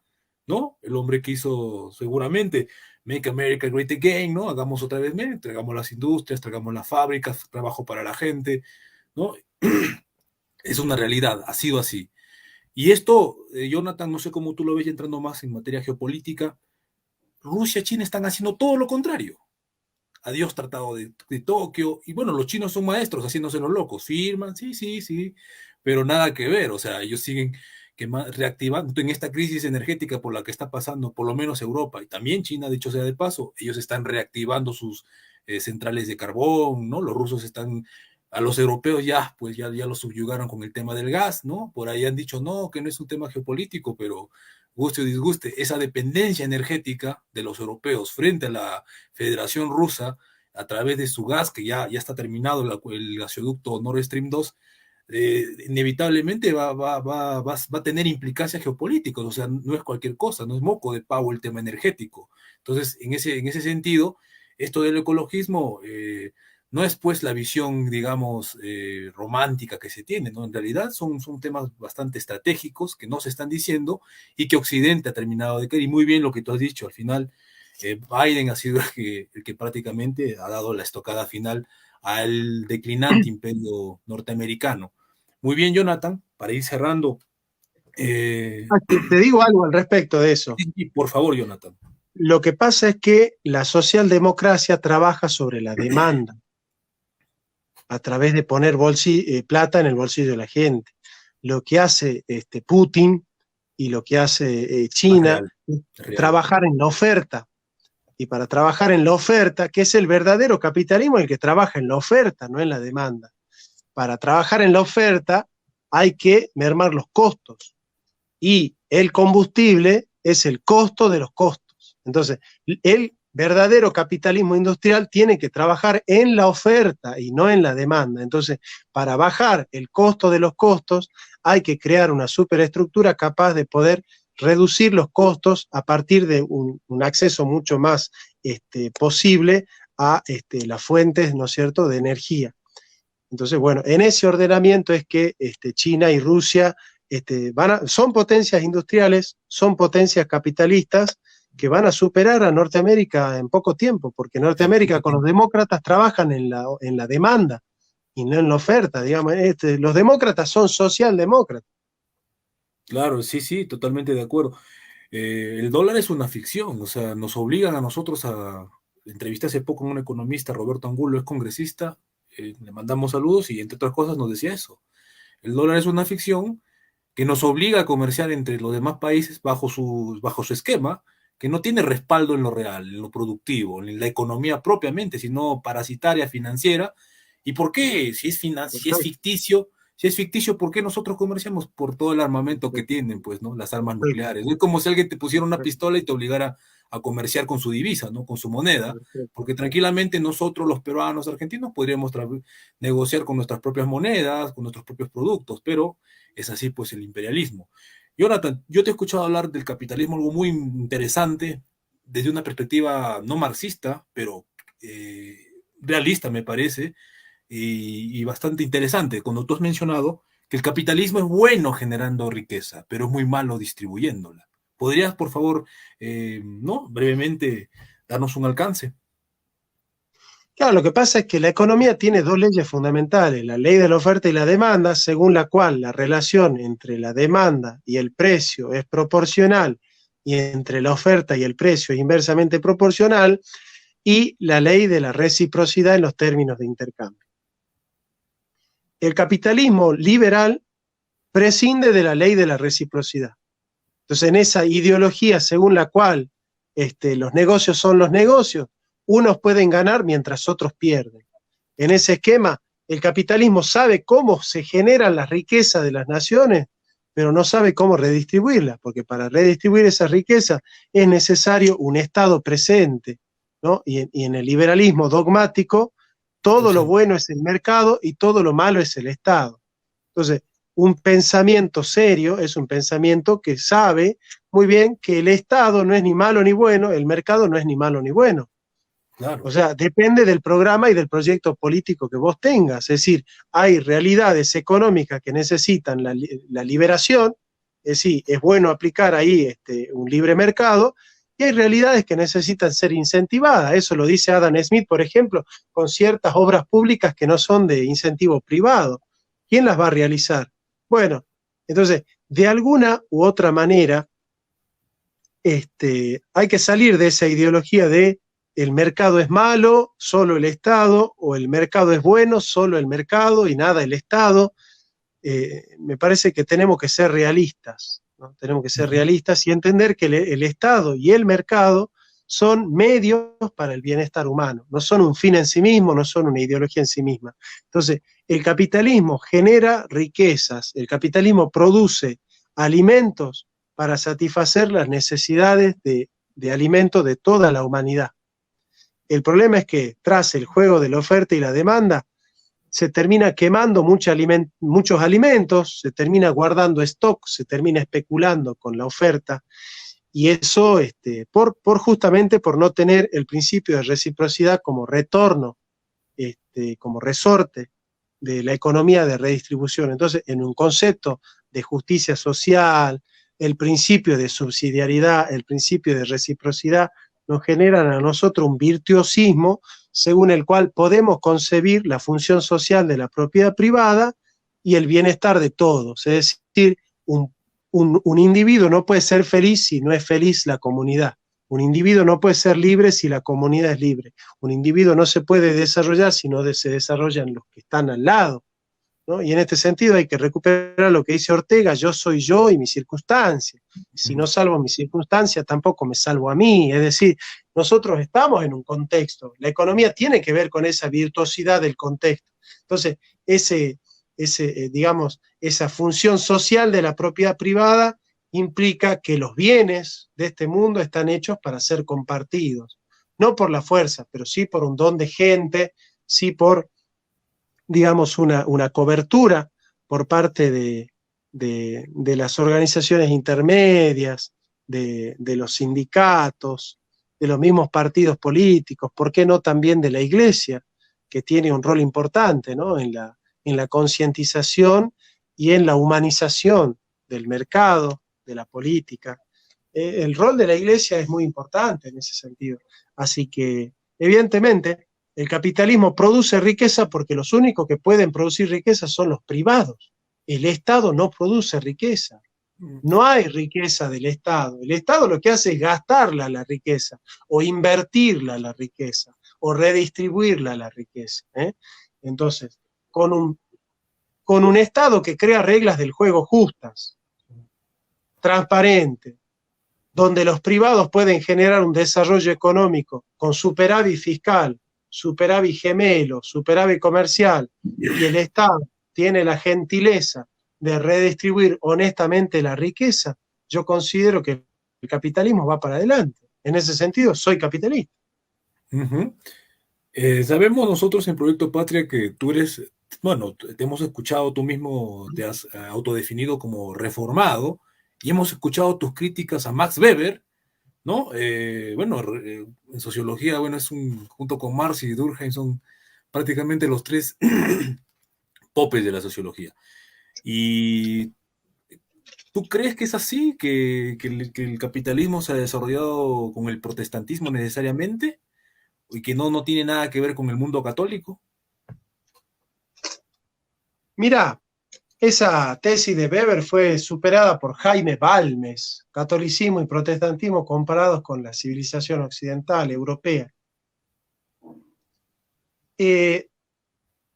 B: ¿no? El hombre quiso seguramente Make America Great Again, ¿no? Hagamos otra vez, traigamos las industrias, traigamos las fábricas, trabajo para la gente, ¿no? Es una realidad, ha sido así. Y esto, Jonathan, no sé cómo tú lo ves entrando más en materia geopolítica, Rusia y China están haciendo todo lo contrario. Adiós Tratado de Tokio, y bueno, los chinos son maestros haciéndose los locos, firman, sí, sí, sí, pero nada que ver, o sea, ellos siguen reactivando en esta crisis energética por la que está pasando, por lo menos Europa, y también China, dicho sea de paso, ellos están reactivando sus centrales de carbón, ¿no? Los rusos están, a los europeos ya, pues ya los subyugaron con el tema del gas, ¿no? Por ahí han dicho, no, que no es un tema geopolítico, pero guste o disguste, esa dependencia energética de los europeos frente a la Federación Rusa a través de su gas, que ya está terminado el gasoducto Nord Stream 2, inevitablemente va a tener implicancias geopolíticas, o sea, no es cualquier cosa, no es moco de pavo el tema energético. Entonces, en ese sentido, esto del ecologismo no es pues la visión, digamos, romántica que se tiene, ¿no? En realidad son temas bastante estratégicos que no se están diciendo y que Occidente ha terminado de creer, y muy bien lo que tú has dicho, al final Biden ha sido el que prácticamente ha dado la estocada final al declinante imperio norteamericano. Muy bien, Jonathan, para ir cerrando.
A: Te digo algo al respecto de eso.
B: Sí, por favor, Jonathan.
A: Lo que pasa es que la socialdemocracia trabaja sobre la demanda, a través de poner plata en el bolsillo de la gente. Lo que hace Putin y lo que hace China es trabajar en la oferta. Y para trabajar en la oferta, que es el verdadero capitalismo, el que trabaja en la oferta, no en la demanda. Para trabajar en la oferta hay que mermar los costos. Y el combustible es el costo de los costos. Entonces, el verdadero capitalismo industrial tiene que trabajar en la oferta y no en la demanda. Entonces, para bajar el costo de los costos, hay que crear una superestructura capaz de poder reducir los costos a partir de un acceso mucho más posible a las fuentes, ¿no es cierto?, de energía. Entonces, bueno, en ese ordenamiento es que China y Rusia son potencias industriales, son potencias capitalistas que van a superar a Norteamérica en poco tiempo, porque Norteamérica con los demócratas trabajan en la demanda y no en la oferta, digamos. Los demócratas son socialdemócratas.
B: Claro, sí, sí, totalmente de acuerdo. El dólar es una ficción, o sea, nos obligan a nosotros a... Entrevisté hace poco a un economista, Roberto Angulo, es congresista, le mandamos saludos y entre otras cosas nos decía eso. El dólar es una ficción que nos obliga a comerciar entre los demás países bajo su esquema, que no tiene respaldo en lo real, en lo productivo, en la economía propiamente, sino parasitaria, financiera. ¿Y por qué? Si es ficticio, ¿por qué nosotros comerciamos? Por todo el armamento que tienen, pues, ¿no? Las armas nucleares. Es como si alguien te pusiera una pistola y te obligara a comerciar con su divisa, ¿no? Con su moneda, porque tranquilamente nosotros, los peruanos, argentinos, podríamos negociar con nuestras propias monedas, con nuestros propios productos, pero es así, pues, el imperialismo. Jonathan, yo te he escuchado hablar del capitalismo, algo muy interesante, desde una perspectiva no marxista, pero realista, me parece, y bastante interesante, cuando tú has mencionado que el capitalismo es bueno generando riqueza, pero es muy malo distribuyéndola. ¿Podrías, por favor, no, brevemente darnos un alcance?
A: Claro, lo que pasa es que la economía tiene dos leyes fundamentales, la ley de la oferta y la demanda, según la cual la relación entre la demanda y el precio es proporcional y entre la oferta y el precio es inversamente proporcional, y la ley de la reciprocidad en los términos de intercambio. El capitalismo liberal prescinde de la ley de la reciprocidad. Entonces, en esa ideología según la cual los negocios son los negocios, unos pueden ganar mientras otros pierden. En ese esquema, el capitalismo sabe cómo se generan las riquezas de las naciones, pero no sabe cómo redistribuirlas, porque para redistribuir esa riqueza es necesario un Estado presente, ¿no? Y en el liberalismo dogmático, todo lo bueno es el mercado y todo lo malo es el Estado. Entonces, un pensamiento serio es un pensamiento que sabe muy bien que el Estado no es ni malo ni bueno, el mercado no es ni malo ni bueno.
B: Claro.
A: O sea, depende del programa y del proyecto político que vos tengas. Es decir, hay realidades económicas que necesitan la liberación sí, es bueno aplicar ahí un libre mercado, y hay realidades que necesitan ser incentivadas. Eso lo dice Adam Smith, por ejemplo, con ciertas obras públicas que no son de incentivo privado. ¿Quién las va a realizar? Bueno, entonces, de alguna u otra manera, hay que salir de esa ideología de el mercado es malo, solo el Estado, o el mercado es bueno, solo el mercado y nada el Estado. Me parece que tenemos que ser realistas, ¿no? Tenemos que ser realistas y entender que el Estado y el mercado son medios para el bienestar humano, no son un fin en sí mismo, no son una ideología en sí misma. Entonces, el capitalismo genera riquezas, el capitalismo produce alimentos para satisfacer las necesidades de alimentos de toda la humanidad. El problema es que tras el juego de la oferta y la demanda, se termina quemando muchos alimentos, se termina guardando stock, se termina especulando con la oferta, y eso justamente por no tener el principio de reciprocidad como retorno, como resorte de la economía de redistribución. Entonces, en un concepto de justicia social, el principio de subsidiariedad, el principio de reciprocidad, nos generan a nosotros un virtuosismo según el cual podemos concebir la función social de la propiedad privada y el bienestar de todos. Es decir, un individuo no puede ser feliz si no es feliz la comunidad. Un individuo no puede ser libre si la comunidad es libre. Un individuo no se puede desarrollar si no se desarrollan los que están al lado, ¿no? Y en este sentido hay que recuperar lo que dice Ortega: yo soy yo y mi circunstancia. Si no salvo mi circunstancia, tampoco me salvo a mí. Es decir, nosotros estamos en un contexto. La economía tiene que ver con esa virtuosidad del contexto. Entonces, digamos, esa función social de la propiedad privada implica que los bienes de este mundo están hechos para ser compartidos. No por la fuerza, pero sí por un don de gente, sí por, digamos, una cobertura por parte de las organizaciones intermedias, de los sindicatos, de los mismos partidos políticos, ¿por qué no también de la Iglesia, que tiene un rol importante, ¿no?, en la concientización y en la humanización del mercado, de la política? El rol de la Iglesia es muy importante en ese sentido. Así que, evidentemente, el capitalismo produce riqueza porque los únicos que pueden producir riqueza son los privados. El Estado no produce riqueza. No hay riqueza del Estado. El Estado lo que hace es gastarla la riqueza, o invertirla la riqueza, o redistribuirla la riqueza, ¿eh? Entonces, con un Estado que crea reglas del juego justas, transparentes, donde los privados pueden generar un desarrollo económico con superávit fiscal, superávit gemelo, superávit comercial, y el Estado tiene la gentileza de redistribuir honestamente la riqueza, yo considero que el capitalismo va para adelante. En ese sentido, soy capitalista.
B: Sabemos nosotros en Proyecto Patria que tú eres, bueno, te hemos escuchado, tú mismo te has autodefinido como reformado, y hemos escuchado tus críticas a Max Weber, ¿no? En sociología, bueno, junto con Marx y Durkheim, son prácticamente los tres popes de la sociología. ¿Y tú crees que es así? ¿Que el capitalismo se ha desarrollado con el protestantismo necesariamente? ¿Y que no tiene nada que ver con el mundo católico?
A: Mira, esa tesis de Weber fue superada por Jaime Balmes: catolicismo y protestantismo comparados con la civilización occidental europea.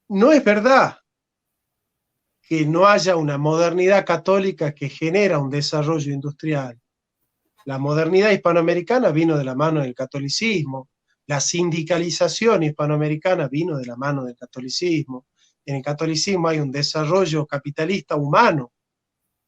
A: No es verdad que no haya una modernidad católica que genera un desarrollo industrial. La modernidad hispanoamericana vino de la mano del catolicismo, la sindicalización hispanoamericana vino de la mano del catolicismo. En el catolicismo hay un desarrollo capitalista humano,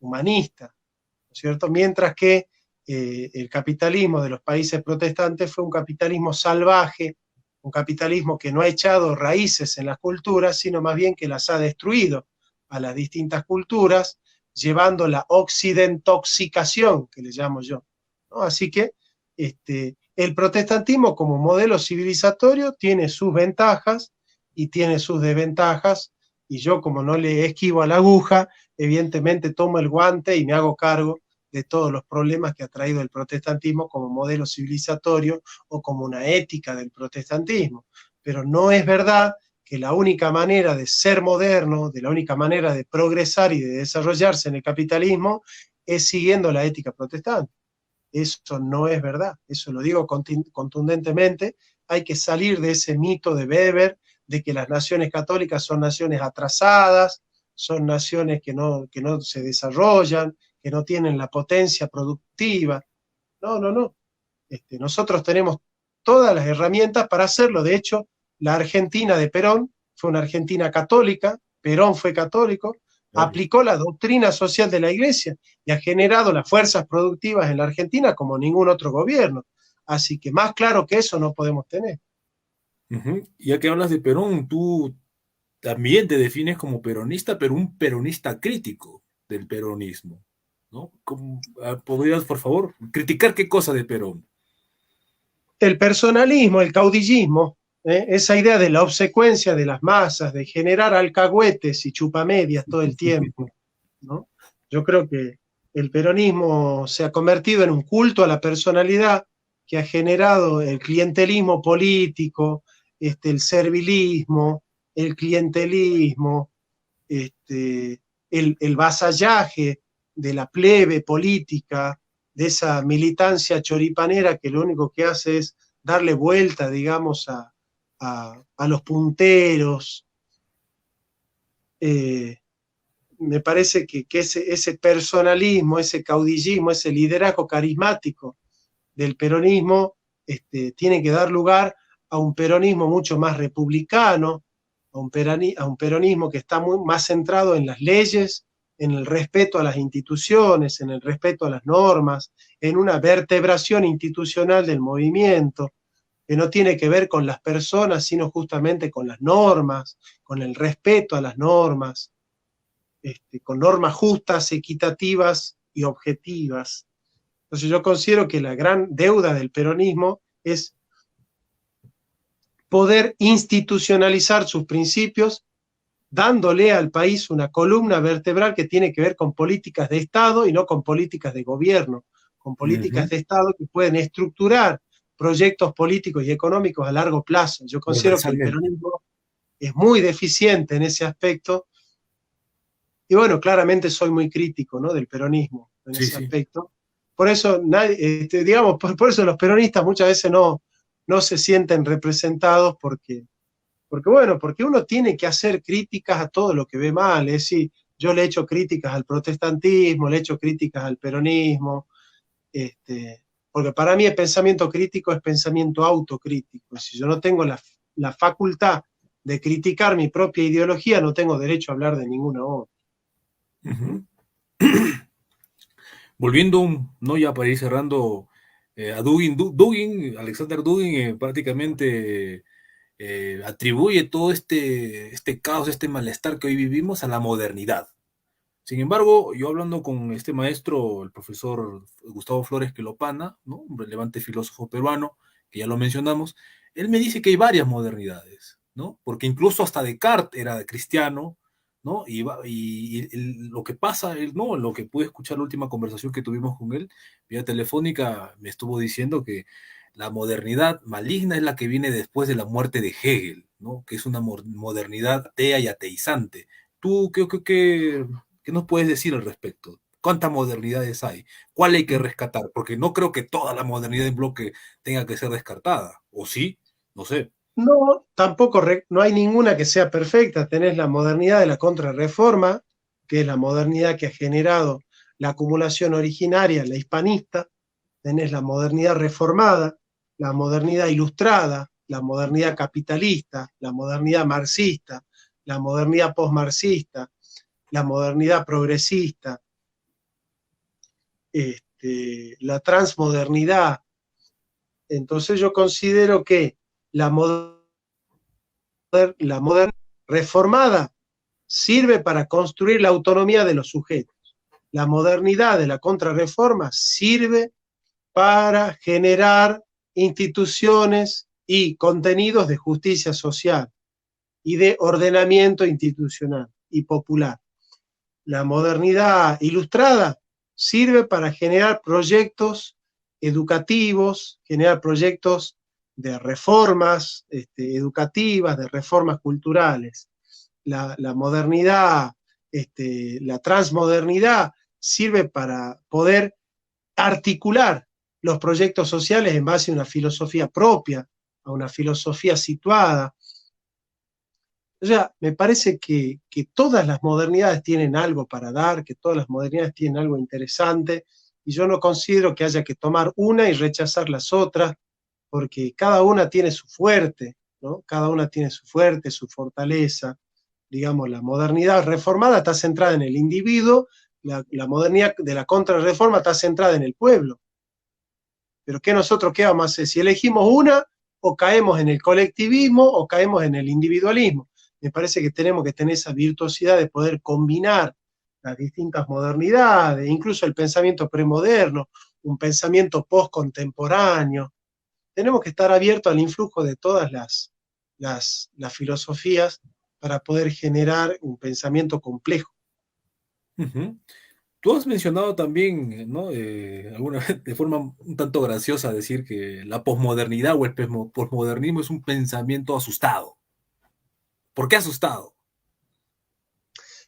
A: humanista, ¿no es cierto? Mientras que el capitalismo de los países protestantes fue un capitalismo salvaje, un capitalismo que no ha echado raíces en las culturas, sino más bien que las ha destruido a las distintas culturas, llevando la occidentoxicación, que le llamo yo, ¿no? Así que el protestantismo como modelo civilizatorio tiene sus ventajas y tiene sus desventajas, y yo, como no le esquivo a la aguja, evidentemente tomo el guante y me hago cargo de todos los problemas que ha traído el protestantismo como modelo civilizatorio o como una ética del protestantismo. Pero no es verdad que la única manera de ser moderno, de la única manera de progresar y de desarrollarse en el capitalismo es siguiendo la ética protestante. Eso no es verdad, eso lo digo contundentemente. Hay que salir de ese mito de Weber, de que las naciones católicas son naciones atrasadas, son naciones que no se desarrollan, que no tienen la potencia productiva. No, no, no. Nosotros tenemos todas las herramientas para hacerlo. De hecho, la Argentina de Perón fue una Argentina católica, Perón fue católico,
B: Claro.
A: aplicó la doctrina social de la Iglesia y ha generado las fuerzas productivas en la Argentina como ningún otro gobierno. Así que más claro que eso no podemos tener.
B: Ya que hablas de Perón, tú también te defines como peronista, pero un peronista crítico del peronismo, ¿no? ¿Podrías, por favor, criticar qué cosa de Perón?
A: El personalismo, el caudillismo, esa idea de la obsecuencia de las masas, de generar alcahuetes y chupamedias todo el tiempo, ¿no? Yo creo que el peronismo se ha convertido en un culto a la personalidad que ha generado el clientelismo político, el servilismo, el clientelismo, el vasallaje de la plebe política, de esa militancia choripanera que lo único que hace es darle vuelta, digamos, a los punteros. Me parece que ese personalismo, ese caudillismo, ese liderazgo carismático del peronismo tiene que dar lugar a un peronismo mucho más republicano, a un peronismo que está más centrado en las leyes, en el respeto a las instituciones, en el respeto a las normas, en una vertebración institucional del movimiento, que no tiene que ver con las personas, sino justamente con las normas, con el respeto a las normas, con normas justas, equitativas y objetivas. Entonces yo considero que la gran deuda del peronismo es poder institucionalizar sus principios, dándole al país una columna vertebral que tiene que ver con políticas de Estado y no con políticas de gobierno, con políticas de Estado que pueden estructurar proyectos políticos y económicos a largo plazo. Yo considero que el peronismo es muy deficiente en ese aspecto. Y bueno, claramente soy muy crítico, ¿no?, del peronismo en ese aspecto. Por eso, digamos, por eso los peronistas muchas veces no se sienten representados porque uno tiene que hacer críticas a todo lo que ve mal. Es decir, yo le he hecho críticas al protestantismo, le he hecho críticas al peronismo, porque para mí el pensamiento crítico es pensamiento autocrítico. Si yo no tengo la facultad de criticar mi propia ideología, no tengo derecho a hablar de ninguna otra.
B: Volviendo, ¿no?, ya para ir cerrando, a Dugin, Alexander Dugin, prácticamente atribuye todo este caos, este malestar que hoy vivimos a la modernidad. Sin embargo, yo hablando con este maestro, el profesor Gustavo Flores Quelopana, ¿no?, un relevante filósofo peruano, que ya lo mencionamos, él me dice que hay varias modernidades, ¿no? Porque incluso hasta Descartes era cristiano, ¿no? Y lo que pasa, ¿no?, lo que pude escuchar la última conversación que tuvimos con él, vía telefónica, me estuvo diciendo que la modernidad maligna es la que viene después de la muerte de Hegel, ¿no?, que es una modernidad atea y ateizante. ¿Tú qué nos puedes decir al respecto? ¿Cuántas modernidades hay? ¿Cuál hay que rescatar? Porque no creo que toda la modernidad en bloque tenga que ser descartada. ¿O sí? No sé.
A: No, tampoco, no hay ninguna que sea perfecta. Tenés la modernidad de la contrarreforma, que es la modernidad que ha generado la acumulación originaria, la hispanista. Tenés la modernidad reformada, la modernidad ilustrada, la modernidad capitalista, la modernidad marxista, la modernidad postmarxista, la modernidad progresista, la transmodernidad. Entonces yo considero que la modernidad reformada sirve para construir la autonomía de los sujetos. La modernidad de la contrarreforma sirve para generar instituciones y contenidos de justicia social y de ordenamiento institucional y popular. la modernidad ilustrada sirve para generar proyectos educativos, generar proyectos de reformas educativas, de reformas culturales. La modernidad, la transmodernidad sirve para poder articular los proyectos sociales en base a una filosofía propia, a una filosofía situada. O sea, me parece que todas las modernidades tienen algo para dar, que todas las modernidades tienen algo interesante, y yo no considero que haya que tomar una y rechazar las otras, porque cada una tiene su fuerte, ¿no? Cada una tiene su fuerte, su fortaleza. Digamos, la modernidad reformada está centrada en el individuo, la modernidad de la contrarreforma está centrada en el pueblo. Pero ¿qué nosotros qué vamos a hacer? Si elegimos una, o caemos en el colectivismo o caemos en el individualismo. Me parece que tenemos que tener esa virtuosidad de poder combinar las distintas modernidades, incluso el pensamiento premoderno, un pensamiento postcontemporáneo. Tenemos que estar abiertos al influjo de todas las filosofías para poder generar un pensamiento complejo.
B: Uh-huh. Tú has mencionado también, ¿no? Alguna vez de forma un tanto graciosa decir que la posmodernidad o el posmodernismo es un pensamiento asustado. ¿Por qué asustado?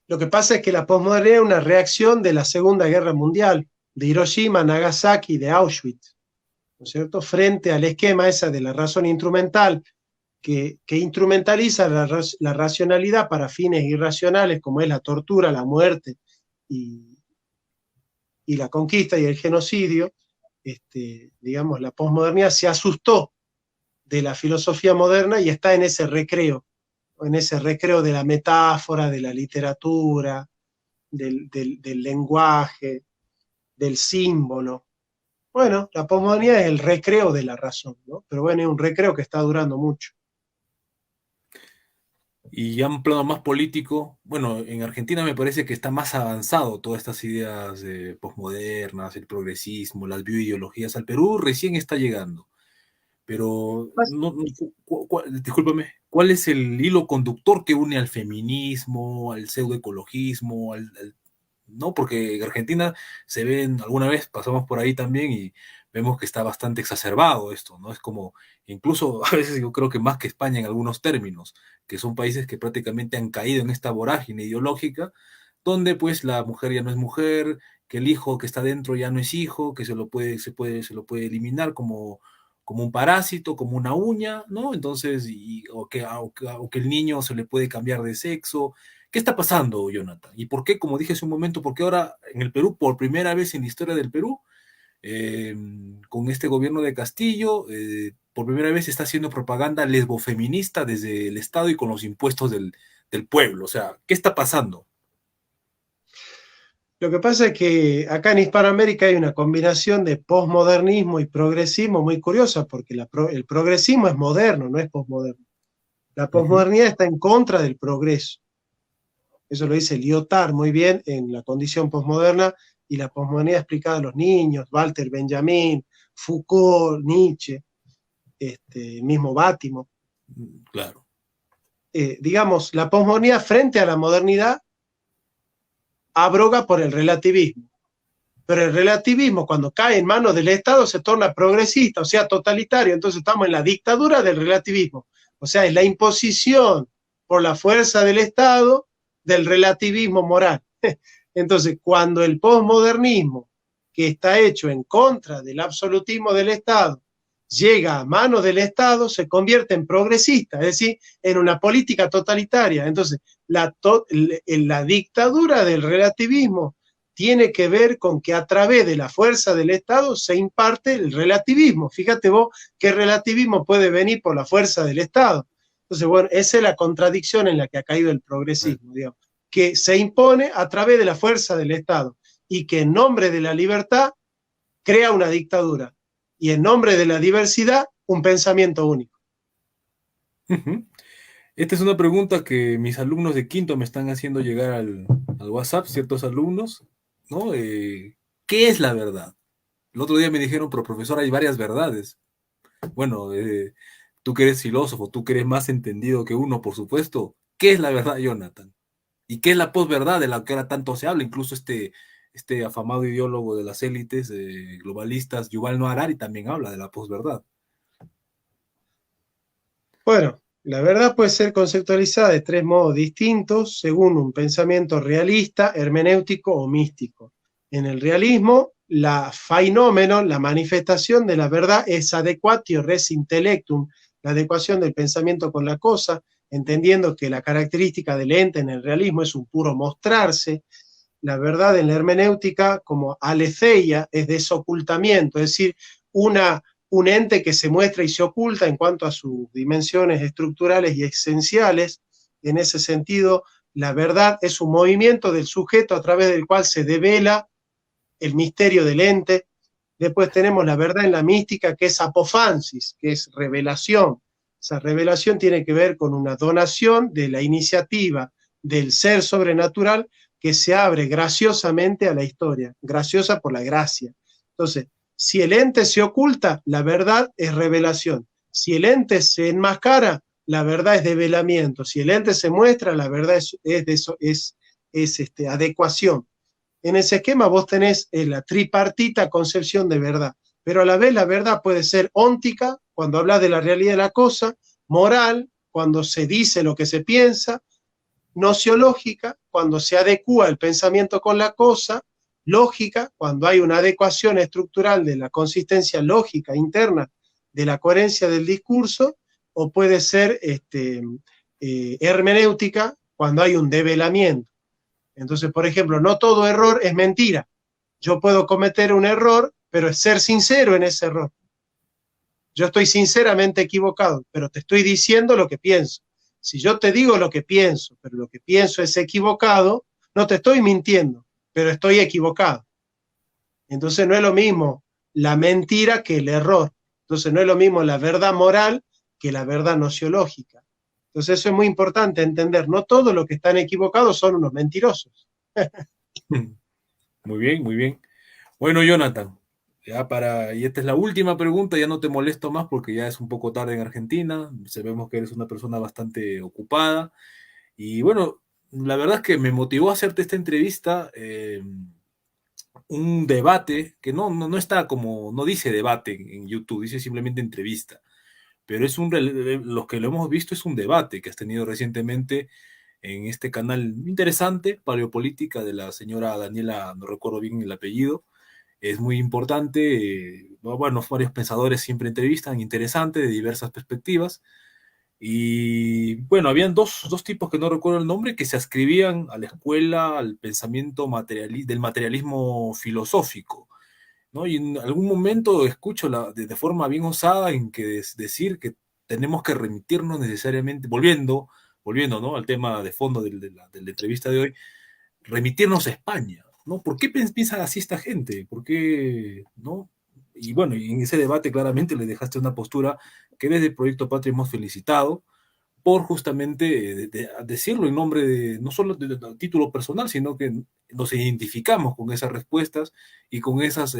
A: Lo que pasa es que la posmodernidad es una reacción de la Segunda Guerra Mundial, de Hiroshima, Nagasaki, de Auschwitz, ¿no es cierto? Frente al esquema esa de la razón instrumental, que instrumentaliza la racionalidad para fines irracionales, como es la tortura, la muerte y, y la conquista y el genocidio. Digamos, la posmodernidad se asustó de la filosofía moderna y está en ese recreo de la metáfora, de la literatura, del lenguaje, del símbolo. Bueno, la posmodernidad es el recreo de la razón, ¿no? Pero bueno, es un recreo que está durando mucho.
B: Y ya un plano más político, bueno, en Argentina me parece que está más avanzado todas estas ideas posmodernas, el progresismo, las bioideologías. Al Perú recién está llegando. Pero, discúlpame, ¿cuál es el hilo conductor que une al feminismo, al pseudoecologismo, no? Porque en Argentina se ven, alguna vez pasamos por ahí también y vemos que está bastante exacerbado esto, ¿no? Es como, incluso a veces yo creo que más que España en algunos términos, que son países que prácticamente han caído en esta vorágine ideológica, donde pues la mujer ya no es mujer, que el hijo que está dentro ya no es hijo, que se lo puede eliminar como un parásito, como una uña, ¿no? Entonces, o que el niño se le puede cambiar de sexo. ¿Qué está pasando, Jonathan? ¿Y por qué, como dije hace un momento, por qué ahora en el Perú, por primera vez en la historia del Perú, eh, con este gobierno de Castillo, por primera vez está haciendo propaganda lesbofeminista desde el Estado y con los impuestos del pueblo? O sea, ¿qué está pasando?
A: Lo que pasa es que acá en Hispanoamérica hay una combinación de posmodernismo y progresismo muy curiosa, porque el progresismo es moderno, no es posmoderno. La
B: Uh -huh.
A: posmodernidad está en contra del progreso. Eso lo dice Lyotard muy bien en La condición posmoderna, y la posmodernidad explicada a los niños, Walter Benjamin, Foucault, Nietzsche, mismo Bátimo.
B: Claro.
A: Digamos, la posmodernidad frente a la modernidad abroga por el relativismo. Pero el relativismo, cuando cae en manos del Estado, se torna progresista, o sea, totalitario. Entonces estamos en la dictadura del relativismo. O sea, es la imposición por la fuerza del Estado del relativismo moral. Entonces, cuando el posmodernismo, que está hecho en contra del absolutismo del Estado, llega a manos del Estado, se convierte en progresista, es decir, en una política totalitaria. Entonces, la dictadura del relativismo tiene que ver con que a través de la fuerza del Estado se imparte el relativismo. Fíjate vos qué relativismo puede venir por la fuerza del Estado. Entonces, bueno, esa es la contradicción en la que ha caído el progresismo, digamos, que se impone a través de la fuerza del Estado y que en nombre de la libertad crea una dictadura y en nombre de la diversidad un pensamiento único.
B: Uh -huh. Esta es una pregunta que mis alumnos de quinto me están haciendo llegar al WhatsApp, ciertos alumnos, ¿no? ¿Qué es la verdad? El otro día me dijeron, pero profesor, hay varias verdades. Bueno, tú que eres filósofo, tú que eres más entendido que uno, por supuesto. ¿Qué es la verdad, Jonathan? ¿Y qué es la posverdad de la que ahora tanto se habla? Incluso este afamado ideólogo de las élites globalistas, Yuval Noah Harari, también habla de la posverdad.
A: Bueno, la verdad puede ser conceptualizada de tres modos distintos según un pensamiento realista, hermenéutico o místico. En el realismo, la fenómeno, la manifestación de la verdad es adequatio res intellectum, la adecuación del pensamiento con la cosa, entendiendo que la característica del ente en el realismo es un puro mostrarse. La verdad en la hermenéutica, como aletheia, es desocultamiento, es decir, un ente que se muestra y se oculta en cuanto a sus dimensiones estructurales y esenciales. En ese sentido, la verdad es un movimiento del sujeto a través del cual se devela el misterio del ente. Después tenemos la verdad en la mística, que es apofansis, que es revelación. Esa revelación tiene que ver con una donación de la iniciativa del ser sobrenatural que se abre graciosamente a la historia, graciosa por la gracia. Entonces, si el ente se oculta, la verdad es revelación. Si el ente se enmascara, la verdad es develamiento. Si el ente se muestra, la verdad es adecuación. En ese esquema vos tenés la tripartita concepción de verdad, pero a la vez la verdad puede ser óntica, cuando habla de la realidad de la cosa, moral, cuando se dice lo que se piensa, nociológica, cuando se adecua el pensamiento con la cosa, lógica, cuando hay una adecuación estructural de la consistencia lógica interna de la coherencia del discurso, o puede ser hermenéutica, cuando hay un develamiento. Entonces, por ejemplo, no todo error es mentira. Yo puedo cometer un error, pero es ser sincero en ese error. Yo estoy sinceramente equivocado, pero te estoy diciendo lo que pienso. Si yo te digo lo que pienso, pero lo que pienso es equivocado, no te estoy mintiendo, pero estoy equivocado. Entonces no es lo mismo la mentira que el error. Entonces no es lo mismo la verdad moral que la verdad nociológica. Entonces eso es muy importante entender. No todos los que están equivocados son unos mentirosos.
B: Muy bien, muy bien. Bueno, Jonathan, y esta es la última pregunta, ya no te molesto más porque ya es un poco tarde en Argentina, sabemos que eres una persona bastante ocupada, y bueno, la verdad es que me motivó a hacerte esta entrevista, un debate que no está como, no dice debate en YouTube, dice simplemente entrevista, pero los que lo hemos visto es un debate que has tenido recientemente en este canal interesante, Paleopolítica, de la señora Daniela, no recuerdo bien el apellido. Es muy importante, bueno, varios pensadores siempre entrevistan, interesante, de diversas perspectivas. Y bueno, habían dos tipos que no recuerdo el nombre, que se ascribían a la escuela, al pensamiento del materialismo filosófico, ¿no? Y en algún momento escucho de forma bien osada en que decir que tenemos que remitirnos necesariamente, volviendo, ¿no? Al tema de fondo de la entrevista de hoy, remitirnos a España, ¿no? ¿Por qué piensan así esta gente? ¿Por qué, no? Y bueno, y en ese debate claramente le dejaste una postura que desde el Proyecto Patria hemos felicitado por justamente decirlo en nombre de, no solo de título personal, sino que nos identificamos con esas respuestas y con esas,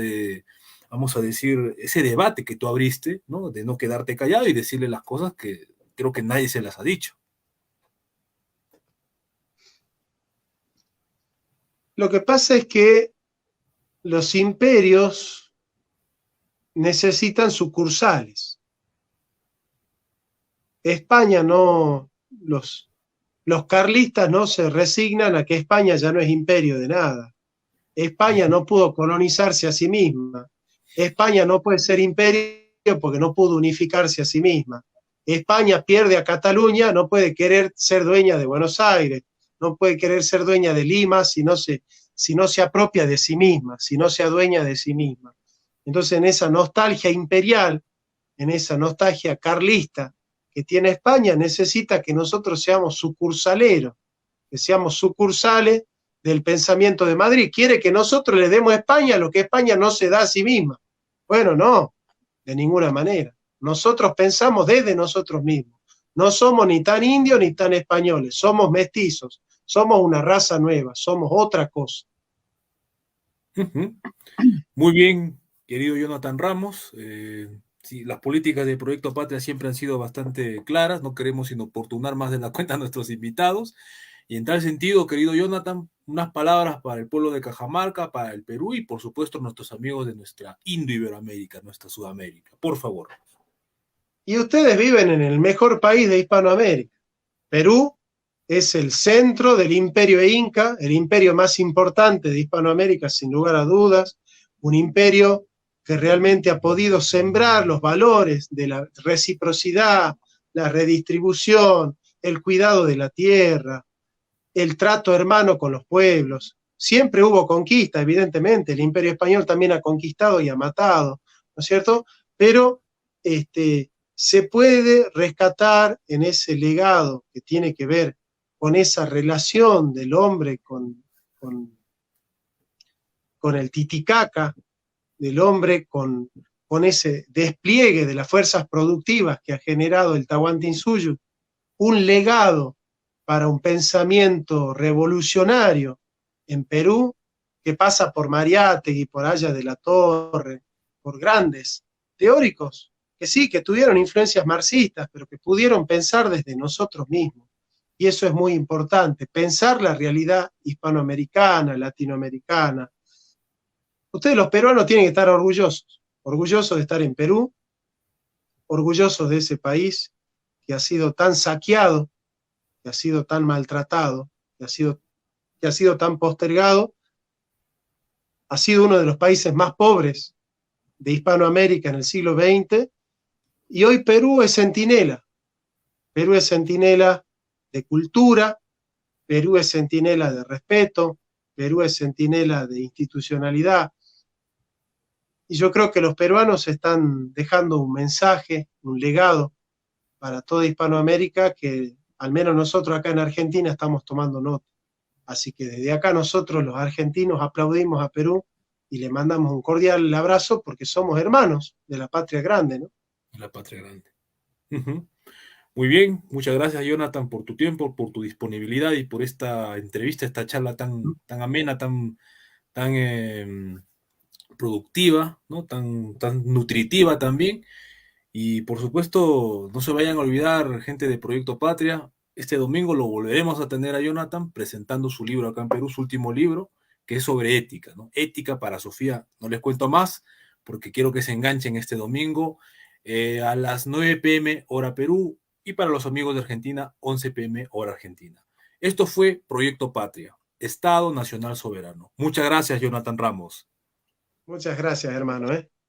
B: vamos a decir, ese debate que tú abriste, ¿no? De no quedarte callado y decirle las cosas que creo que nadie se las ha dicho.
A: Lo que pasa es que los imperios necesitan sucursales. España no, los carlistas no se resignan a que España ya no es imperio de nada. España no pudo colonizarse a sí misma. España no puede ser imperio porque no pudo unificarse a sí misma. España pierde a Cataluña, no puede querer ser dueña de Buenos Aires, no puede querer ser dueña de Lima si no se apropia de sí misma, si no se adueña de sí misma. Entonces, en esa nostalgia imperial, en esa nostalgia carlista que tiene España, necesita que nosotros seamos sucursaleros, que seamos sucursales del pensamiento de Madrid. Quiere que nosotros le demos a España lo que España no se da a sí misma. Bueno, no, de ninguna manera. Nosotros pensamos desde nosotros mismos. No somos ni tan indios ni tan españoles, somos mestizos, somos una raza nueva, somos otra cosa.
B: Muy bien, querido Jonathan Ramos. Sí, las políticas del Proyecto Patria siempre han sido bastante claras, no queremos inoportunar más de la cuenta a nuestros invitados. Y en tal sentido, querido Jonathan, unas palabras para el pueblo de Cajamarca, para el Perú y por supuesto nuestros amigos de nuestra Indo-Iberoamérica, nuestra Sudamérica. Por favor.
A: Y ustedes viven en el mejor país de Hispanoamérica. Perú es el centro del imperio inca, el imperio más importante de Hispanoamérica, sin lugar a dudas, un imperio que realmente ha podido sembrar los valores de la reciprocidad, la redistribución, el cuidado de la tierra, el trato hermano con los pueblos. Siempre hubo conquista, evidentemente, el imperio español también ha conquistado y ha matado, ¿no es cierto? Pero se puede rescatar en ese legado que tiene que ver con esa relación del hombre con el Titicaca, del hombre con ese despliegue de las fuerzas productivas que ha generado el Tahuantinsuyo, un legado para un pensamiento revolucionario en Perú que pasa por Mariátegui, por Haya de la Torre, por grandes teóricos que sí, que tuvieron influencias marxistas, pero que pudieron pensar desde nosotros mismos. Y eso es muy importante, pensar la realidad hispanoamericana, latinoamericana. Ustedes los peruanos tienen que estar orgullosos, orgullosos de estar en Perú, orgullosos de ese país que ha sido tan saqueado, que ha sido tan maltratado, que ha sido tan postergado, ha sido uno de los países más pobres de Hispanoamérica en el siglo XX, y hoy Perú es centinela de cultura, Perú es centinela de respeto, Perú es centinela de institucionalidad, y yo creo que los peruanos están dejando un mensaje, un legado para toda Hispanoamérica que al menos nosotros acá en Argentina estamos tomando nota. Así que desde acá nosotros los argentinos aplaudimos a Perú y le mandamos un cordial abrazo porque somos hermanos de la patria grande, ¿no?
B: La patria grande. Uh-huh. Muy bien, muchas gracias Jonathan por tu tiempo, por tu disponibilidad y por esta entrevista, esta charla tan amena, tan productiva, ¿no? Tan nutritiva también. Y por supuesto, no se vayan a olvidar, gente de Proyecto Patria, este domingo lo volveremos a tener a Jonathan presentando su libro acá en Perú, su último libro, que es sobre ética, ¿no? Ética para Sofía. No les cuento más porque quiero que se enganchen este domingo a las 9 p.m. hora Perú y para los amigos de Argentina, 11 p.m. hora Argentina. Esto fue Proyecto Patria, Estado Nacional Soberano. Muchas gracias, Jonathan Ramos.
A: Muchas gracias, hermano, ¿eh?